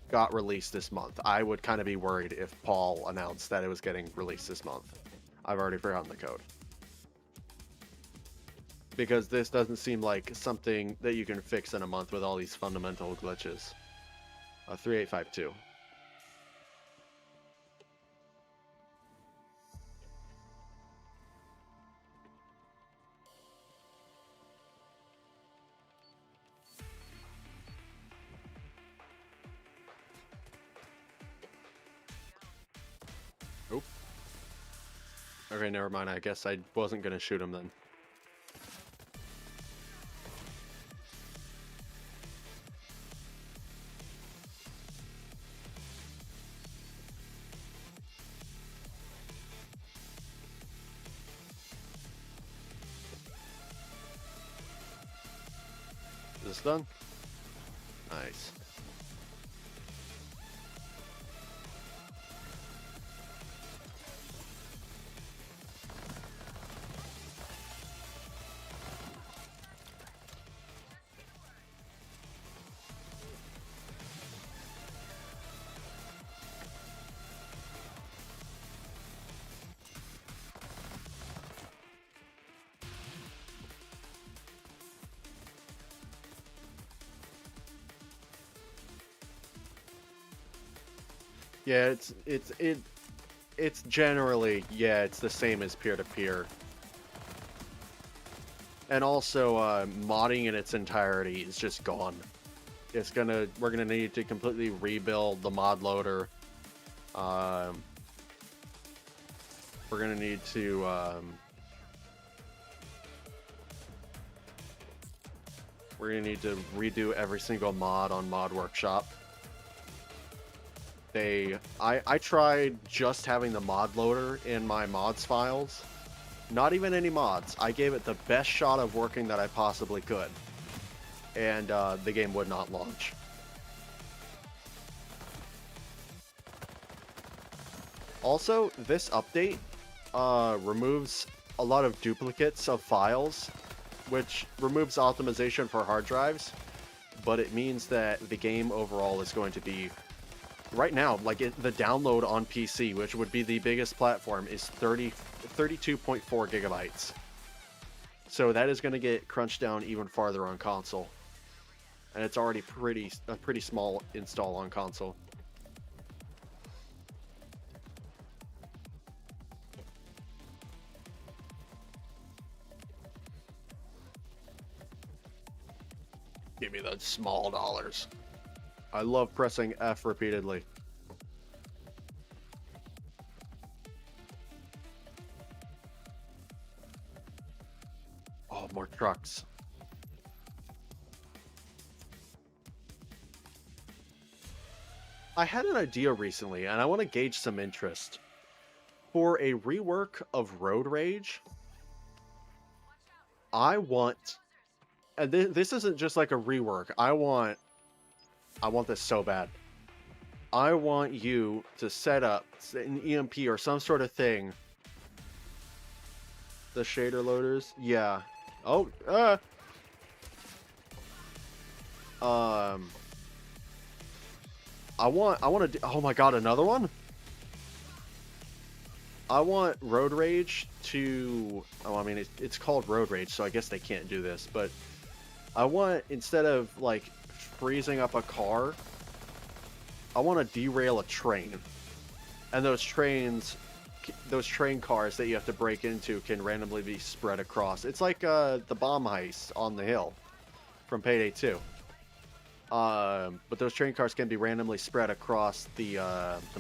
got released this month. I would kind of be worried if Paul announced that it was getting released this month. I've already forgotten the code. Because this doesn't seem like something that you can fix in a month with all these fundamental glitches. 3852. Oop. Okay, never mind. I guess I wasn't gonna shoot him then. Is this done? Nice. Yeah, it's generally, yeah, it's the same as peer-to-peer. And also, modding in its entirety is just gone. We're gonna need to completely rebuild the mod loader. Um, we're gonna need to, redo every single mod on Mod Workshop. I tried just having the mod loader in my mods files. Not even any mods. I gave it the best shot of working that I possibly could. And the game would not launch. Also, this update removes a lot of duplicates of files, which removes optimization for hard drives, but it means that the game overall is going to be, right now, the download on PC, which would be the biggest platform, is 32.4 gigabytes. So that is going to get crunched down even farther on console. And it's already a pretty small install on console. Give me the small dollars. I love pressing F repeatedly. Oh, more trucks. I had an idea recently, and I want to gauge some interest. For a rework of Road Rage, I want... And this isn't just like a rework. I want this so bad. I want you to set up an EMP or some sort of thing. The shader loaders? Yeah. Oh, I want to... Oh my god, another one? I want Road Rage to... Oh, I mean, it's called Road Rage, so I guess they can't do this, but... I want, instead of, like, freezing up a car, I want to derail a train. And those train cars that you have to break into can randomly be spread across. It's like the bomb heist on the hill from Payday 2. But those train cars can be randomly spread across the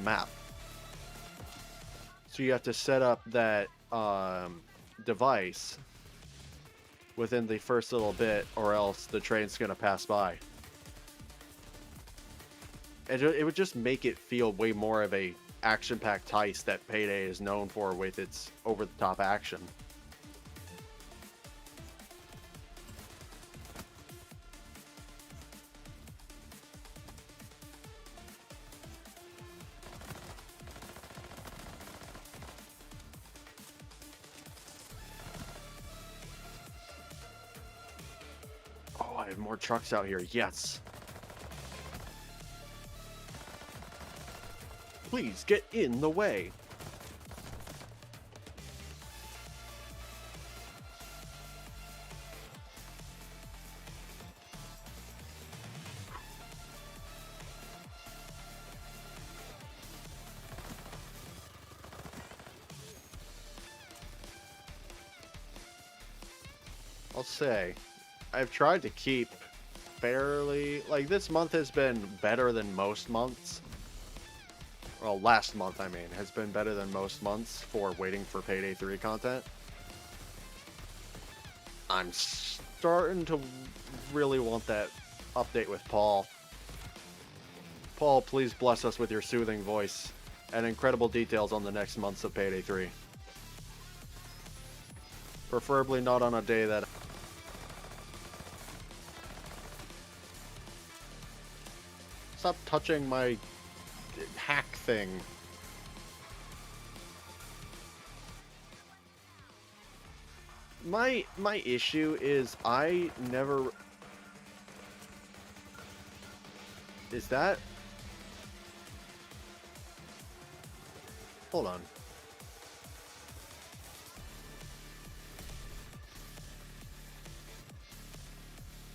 map. So you have to set up that device within the first little bit, or else the train's gonna pass by. And it would just make it feel way more of a action-packed heist that Payday is known for with its over-the-top action. Oh, I have more trucks out here. Yes. Please get in the way. I'll say, I've tried to keep fairly... Like, this month has been better than most months. Well, last month, I mean, has been better than most months for waiting for Payday 3 content. I'm starting to really want that update with Paul. Paul, please bless us with your soothing voice and incredible details on the next months of Payday 3. Preferably not on a day that... Stop touching my hack thing. My issue is I never... Is that... Hold on.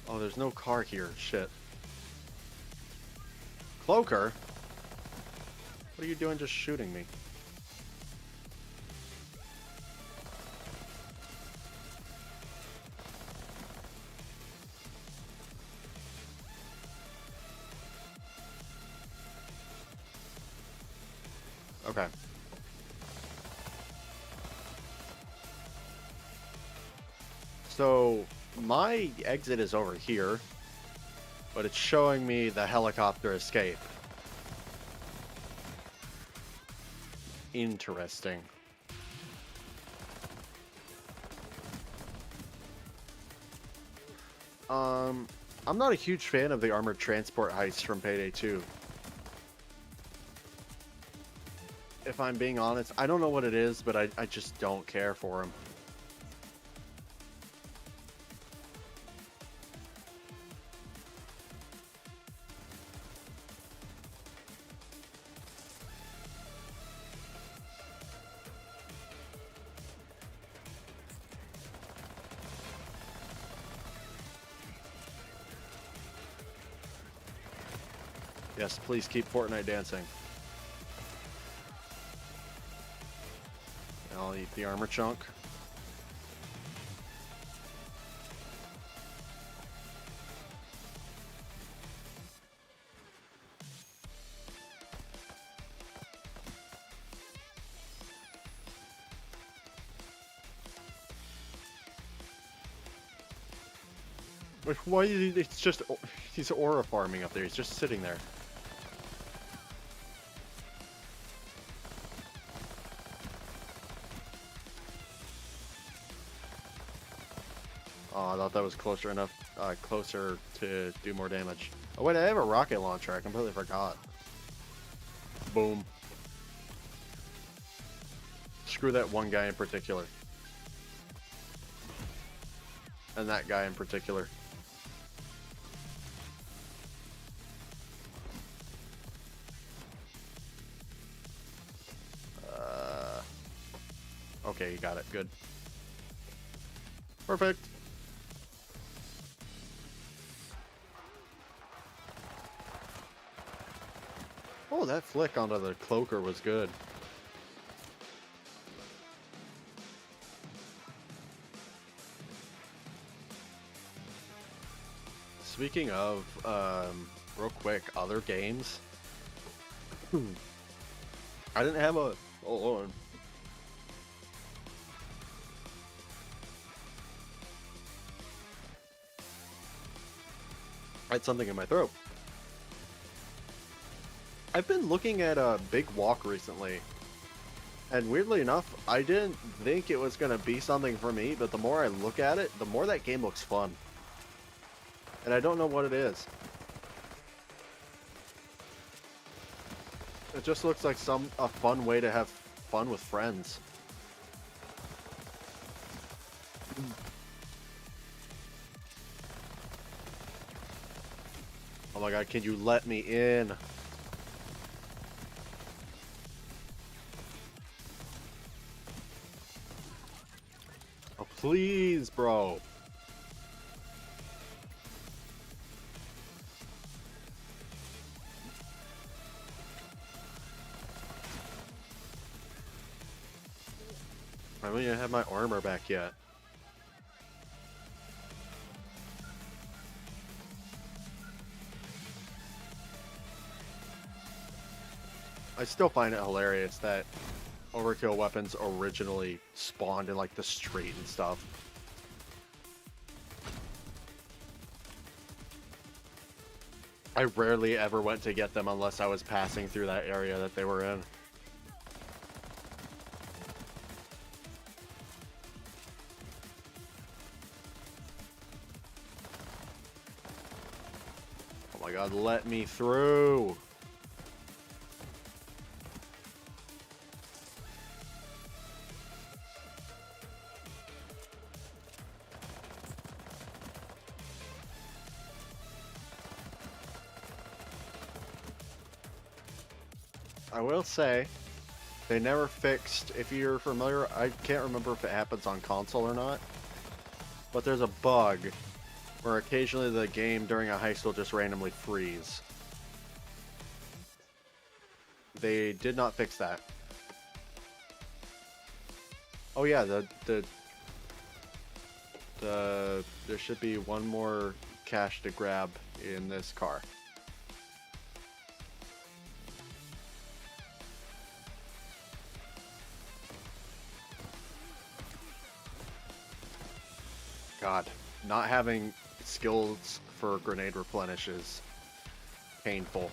Oh, there's no car here. Shit. Cloaker? What are you doing just shooting me? Okay. So, my exit is over here, but it's showing me the helicopter escape. Interesting. I'm not a huge fan of the armored transport heist from Payday 2. If I'm being honest, I don't know what it is, but I just don't care for him. Yes, please keep Fortnite dancing. I'll eat the armor chunk. Wait, why is he, it's just, he's aura farming up there, he's just sitting there. Oh, I thought that was closer enough, closer to do more damage. Oh wait, I have a rocket launcher, I completely forgot. Boom. Screw that one guy in particular. And that guy in particular. Okay, you got it. Good. Perfect. Oh, that flick onto the cloaker was good. Speaking of, real quick, other games. I didn't have a... Hold on. I had something in my throat. I've been looking at a Big Walk recently. And weirdly enough, I didn't think it was going to be something for me, but the more I look at it, the more that game looks fun. And I don't know what it is. It just looks like a fun way to have fun with friends. Oh my god, can you let me in? Oh, please, bro. I don't even have my armor back yet. I still find it hilarious that overkill weapons originally spawned in like the street and stuff. I rarely ever went to get them unless I was passing through that area that they were in. Oh my god, let me through! I will say, they never fixed, if you're familiar, I can't remember if it happens on console or not, but there's a bug where occasionally the game during a heist will just randomly freeze. They did not fix that. Oh yeah, there should be one more cache to grab in this car. God, not having skills for grenade replenish is painful.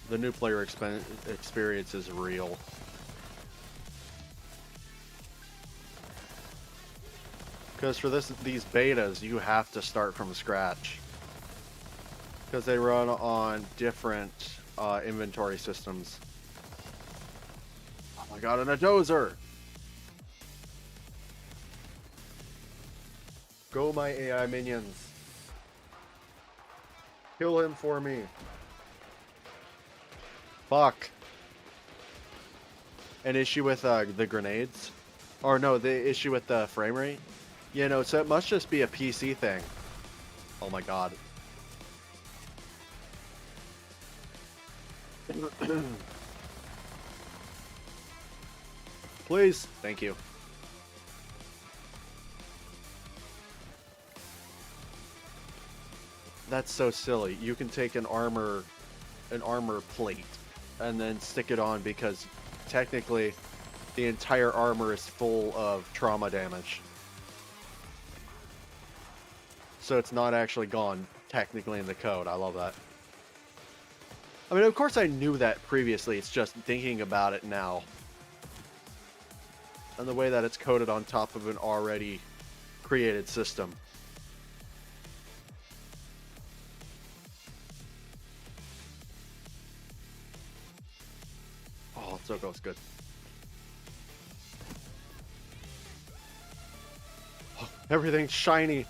The new player experience is real. Because for these betas, you have to start from scratch. Because they run on different inventory systems. Oh my god, and a dozer! Go, my AI minions. Kill him for me. Fuck. An issue with the grenades? Or no, the issue with the frame rate? Yeah, no, so it must just be a PC thing. Oh my god. Please. Thank you. That's so silly. You can take an armor plate and then stick it on because technically the entire armor is full of trauma damage. So it's not actually gone technically in the code. I love that. I mean, of course I knew that previously. It's just thinking about it now. And the way that it's coded on top of an already created system. Oh, so goes good. Oh, everything's shiny.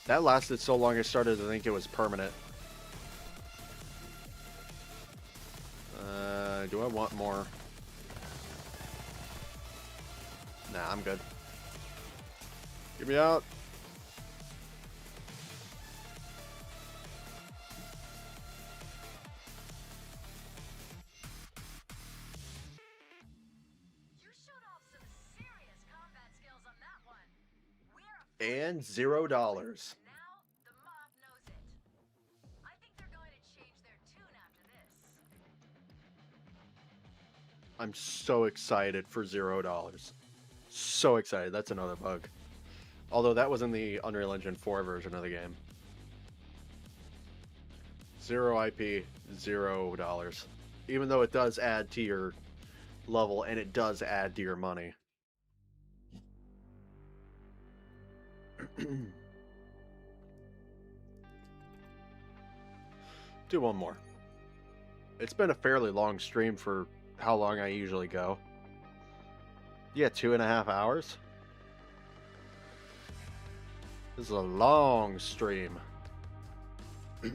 That lasted so long I started to think it was permanent. Do I want more? Nah, I'm good. Get me out. You showed off some serious combat skills on that one. We're And $0. now the mob knows it. I think they're going to change their tune after this. I'm so excited for $0. So excited. That's another bug. Although that was in the Unreal Engine 4 version of the game. 0 IP, $0. Even though it does add to your level and it does add to your money. Do one more. It's been a fairly long stream for how long I usually go. Yeah, 2.5 hours. This is a long stream. We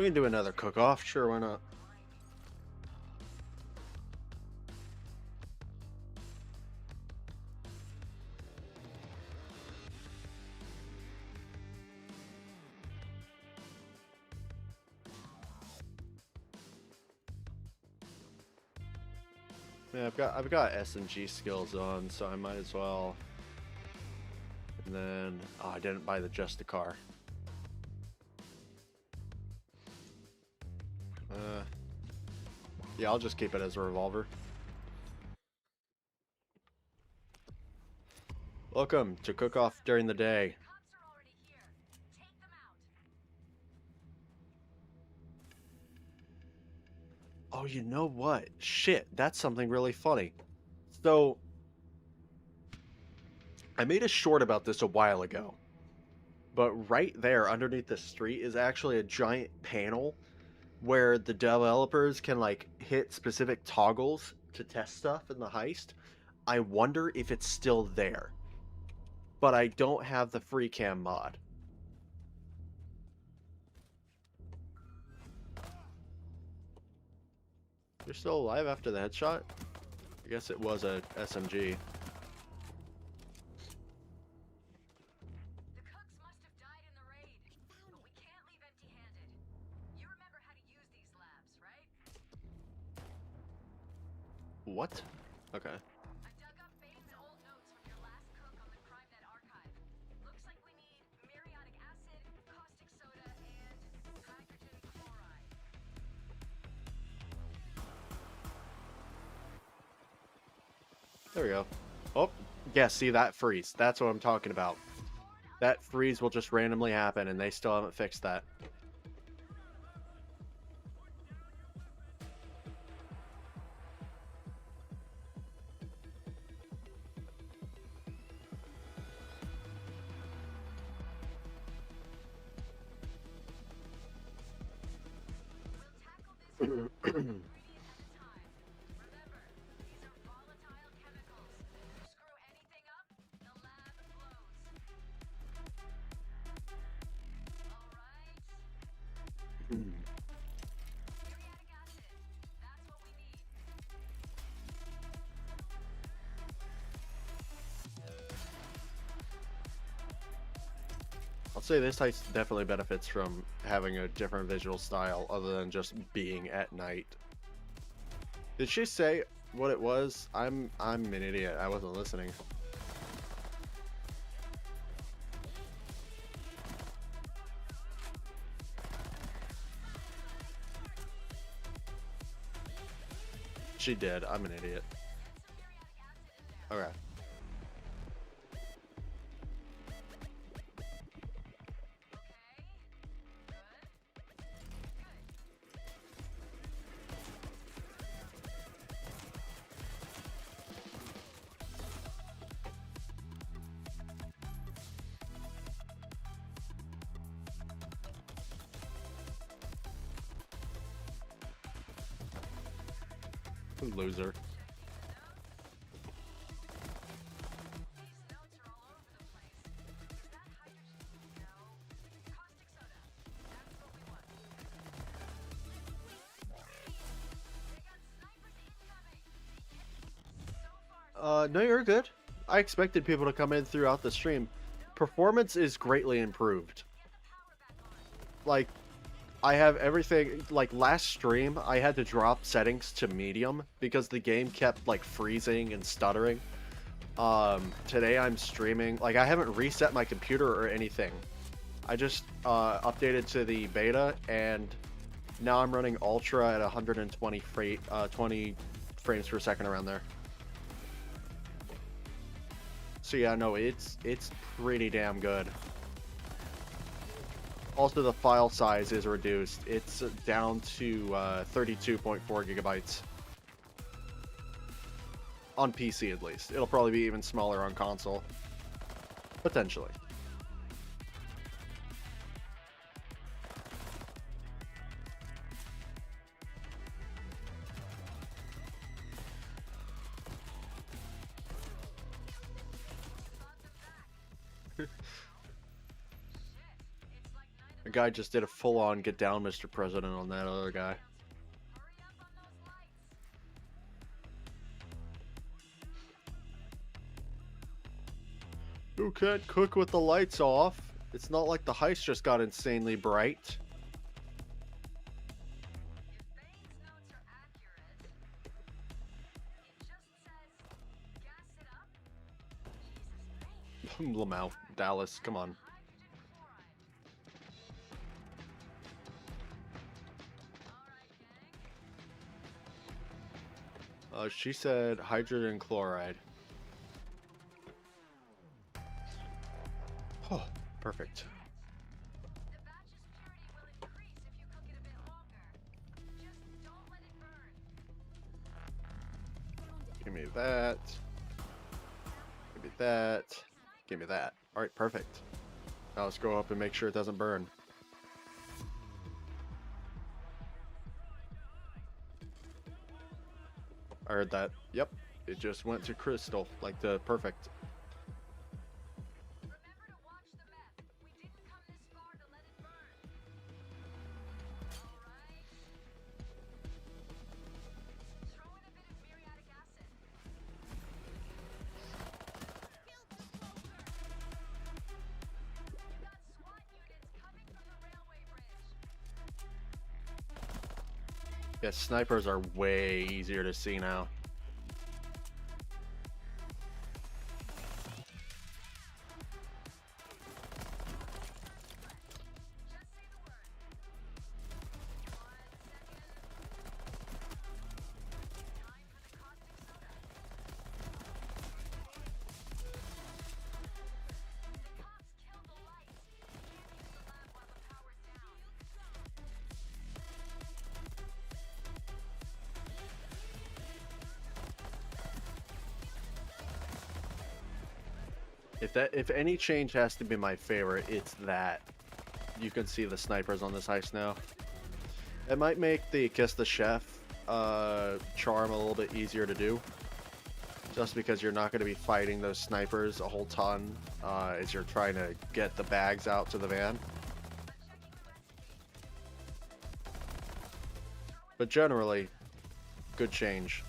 can do another cook-off. Sure, why not? Yeah, I've got S&G skills on, so I might as well. And then I didn't buy the Justicar. Yeah, I'll just keep it as a revolver. Welcome to Cook Off during the day. Cops are already here. Take them out. Oh, you know what? Shit, that's something really funny. So, I made a short about this a while ago. But right there, underneath the street, is actually a giant panel where the developers can, like, hit specific toggles to test stuff in the heist. I wonder if it's still there. But I don't have the free cam mod. You're still alive after the headshot? I guess it was a SMG. The cooks must have died in the raid, but we can't leave empty-handed. You remember how to use these labs, right? What? Okay. I dug up Bane's old notes from your last cook on the CrimeNet archive. Looks like we need muriatic acid, caustic soda, and hydrogen chloride. There we go. Oh, yeah, see that freeze. That's what I'm talking about. That freeze will just randomly happen, and they still haven't fixed that. We'll tackle this ingredient at a time. Remember, these are volatile chemicals. You screw anything up, the lab blows. All right. Muriatic acid. That's what we need. I'll say this heist definitely benefits from having a different visual style other than just being at night. Did she say what it was? I'm an idiot. I wasn't listening. She did. I'm an idiot. Get some muriatic acid in there. Okay. Loser. These notes are all over the place. Is that hydrogen? No. Caustic soda. That's what we want. They got snipers incoming. So far, No, you're good. I expected people to come in throughout the stream. Performance is greatly improved. get the power back on. Like, I have everything, like last stream, I had to drop settings to medium because the game kept like freezing and stuttering. Today I'm streaming, like I haven't reset my computer or anything. I just updated to the beta and now I'm running ultra at 120 20 frames per second around there. So yeah, no, it's pretty damn good. Also, the file size is reduced. It's down to 32.4 gigabytes. On PC, at least. It'll probably be even smaller on console. Potentially. It's like neither The guy just did a full-on get down, Mr. President, on that other guy. hurry up on those lights. Who can't cook with the lights off? It's not like the heist just got insanely bright. If Bane's notes are accurate, it just says gas it up. Jesus, Bane. Lamau, Dallas, come on. Hydrogen chloride. All right, gang. She said hydrogen chloride. Oh, perfect. The batch's purity will increase if you cook it a bit longer. Just don't let it burn. Give me that. Give me that. Give me that. Alright, perfect. Now let's go up and make sure it doesn't burn. I heard that. Yep. It just went to crystal. Like the perfect. Remember to watch the meth. We didn't come this far to let it burn. All right. Throw in a bit of muriatic acid. Yeah, snipers are way easier to see now. If any change has to be my favorite, it's that. You can see the snipers on this heist now. It might make the Kiss the Chef charm a little bit easier to do. Just because you're not going to be fighting those snipers a whole ton as you're trying to get the bags out to the van. But generally, good change.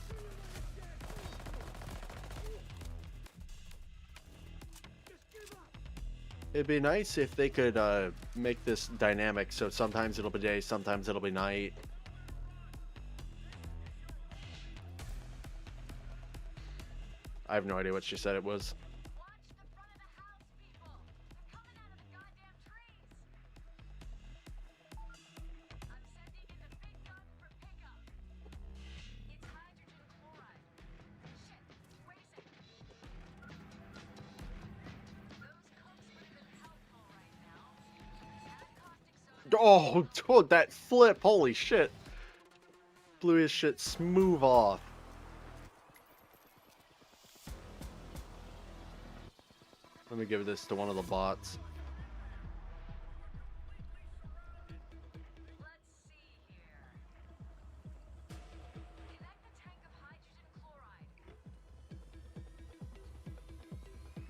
It'd be nice if they could make this dynamic, so sometimes it'll be day, sometimes it'll be night. I have no idea what she said it was. Oh, dude, that flip, holy shit. Blew his shit smooth off. Let me give this to one of the bots.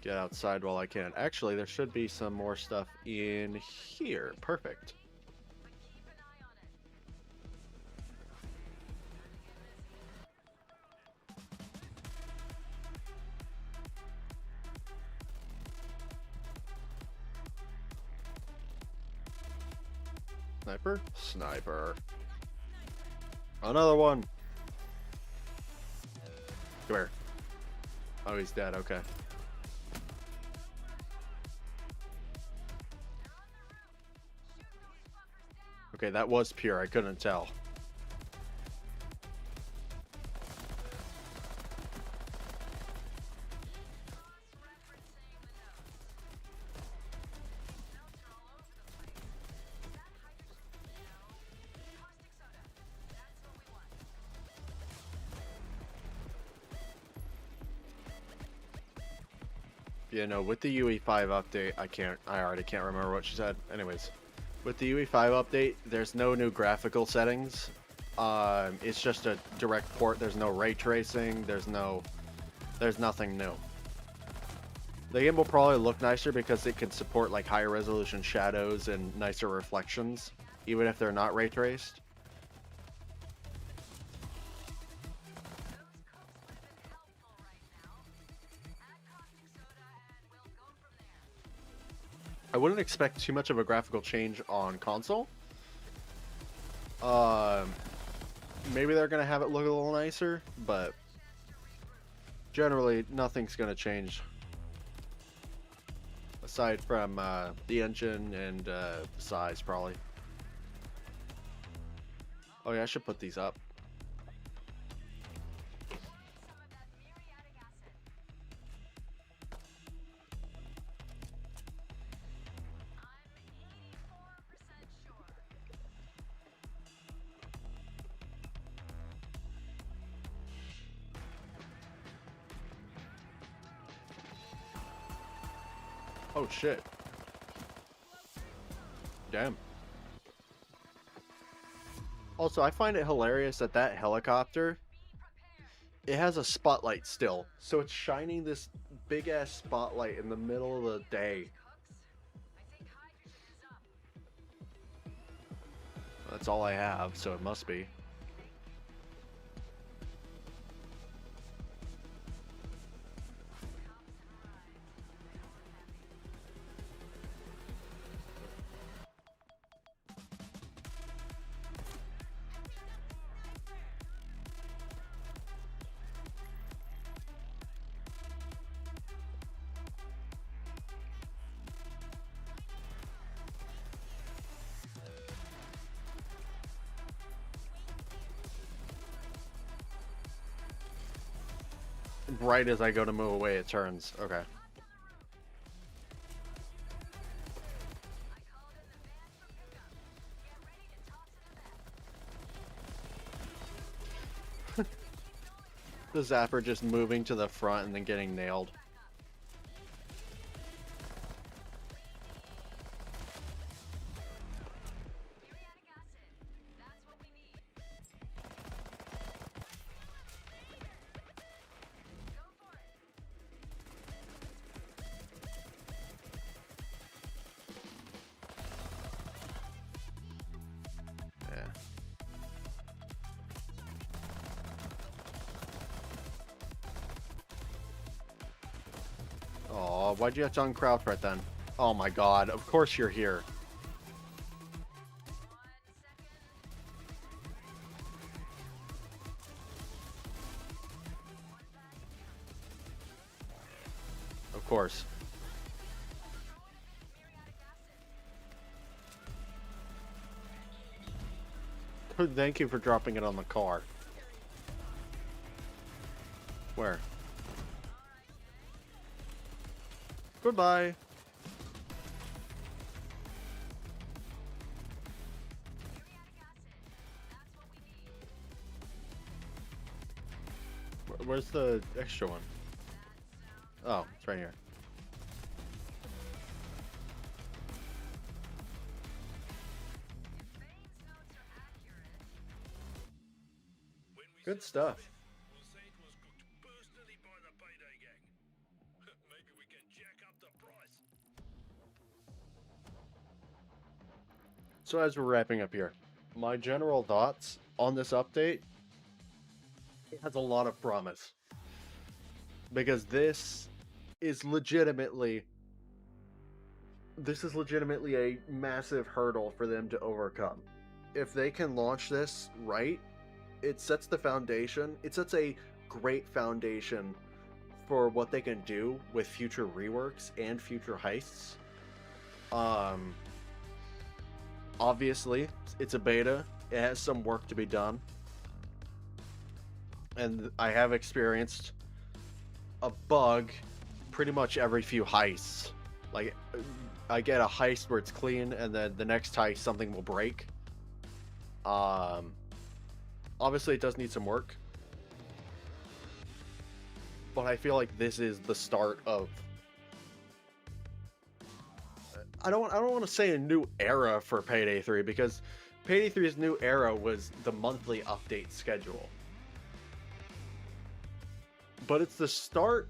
Get outside while I can. Actually, there should be some more stuff in here. Perfect. Sniper? Sniper. Another one. Come here. Oh, he's dead. Okay. Okay, that was pure. I couldn't tell. Yeah, no, with the UE5 update, I already can't remember what she said. Anyways, with the UE5 update, there's no new graphical settings. It's just a direct port. There's no ray tracing. There's nothing new. The game will probably look nicer because it can support like higher resolution shadows and nicer reflections, even if they're not ray traced. I wouldn't expect too much of a graphical change on console. Maybe they're gonna have it look a little nicer, but generally nothing's gonna change aside from the engine and the size, probably. Oh yeah, I should put these up. Oh shit. Damn. Also, I find it hilarious that that helicopter, it has a spotlight still. So it's shining this big ass spotlight in the middle of the day. That's all I have, so it must be. right as I go to move away, it turns. Okay. I called in the van for pickup. Get ready to toss it a mess. The zapper just moving to the front and then getting nailed. Muriatic acid. That's what we need. Go for it. Yeah. Oh, why'd you have to uncrouch right then? Oh my god, of course you're here. 1 second. One back. Of course. Muriatic acid. Thank you for dropping it on the car. Where? Goodbye. Muriatic acid. That's what we need. Where's the extra one? Oh, it's right here. Bane's notes are accurate. Good stuff. We'll say it was cooked personally by the Payday gang. Maybe we can jack up the price. So as we're wrapping up here, my general thoughts on this update, it has a lot of promise. Because this is legitimately a massive hurdle for them to overcome. If they can launch this right, it sets the foundation. It sets a great foundation for what they can do with future reworks and future heists. Obviously, it's a beta. It has some work to be done. And I have experienced a bug pretty much every few heists. Like, I get a heist where it's clean, and then the next heist something will break. Obviously, it does need some work, but I feel like this is the start of. I don't want to say a new era for Payday 3, because Payday 3's new era was the monthly update schedule. But it's the start.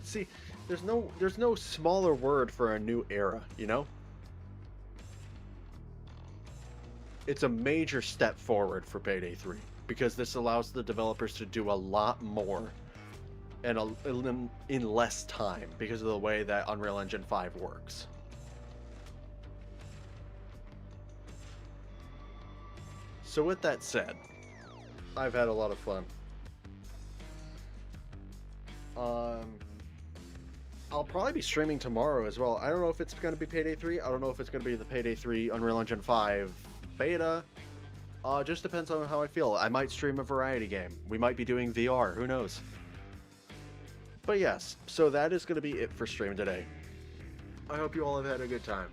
See, there's no smaller word for a new era, you know? It's a major step forward for Payday 3, because this allows the developers to do a lot more and in less time because of the way that Unreal Engine 5 works. So with that said, I've had a lot of fun. I'll probably be streaming tomorrow as well. I don't know if it's going to be Payday 3. I don't know if it's going to be the Payday 3 Unreal Engine 5 beta. Just depends on how I feel. I might stream a variety game. We might be doing VR. Who knows? But yes, so that is going to be it for stream today. I hope you all have had a good time.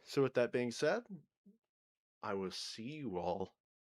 So with that being said, I will see you all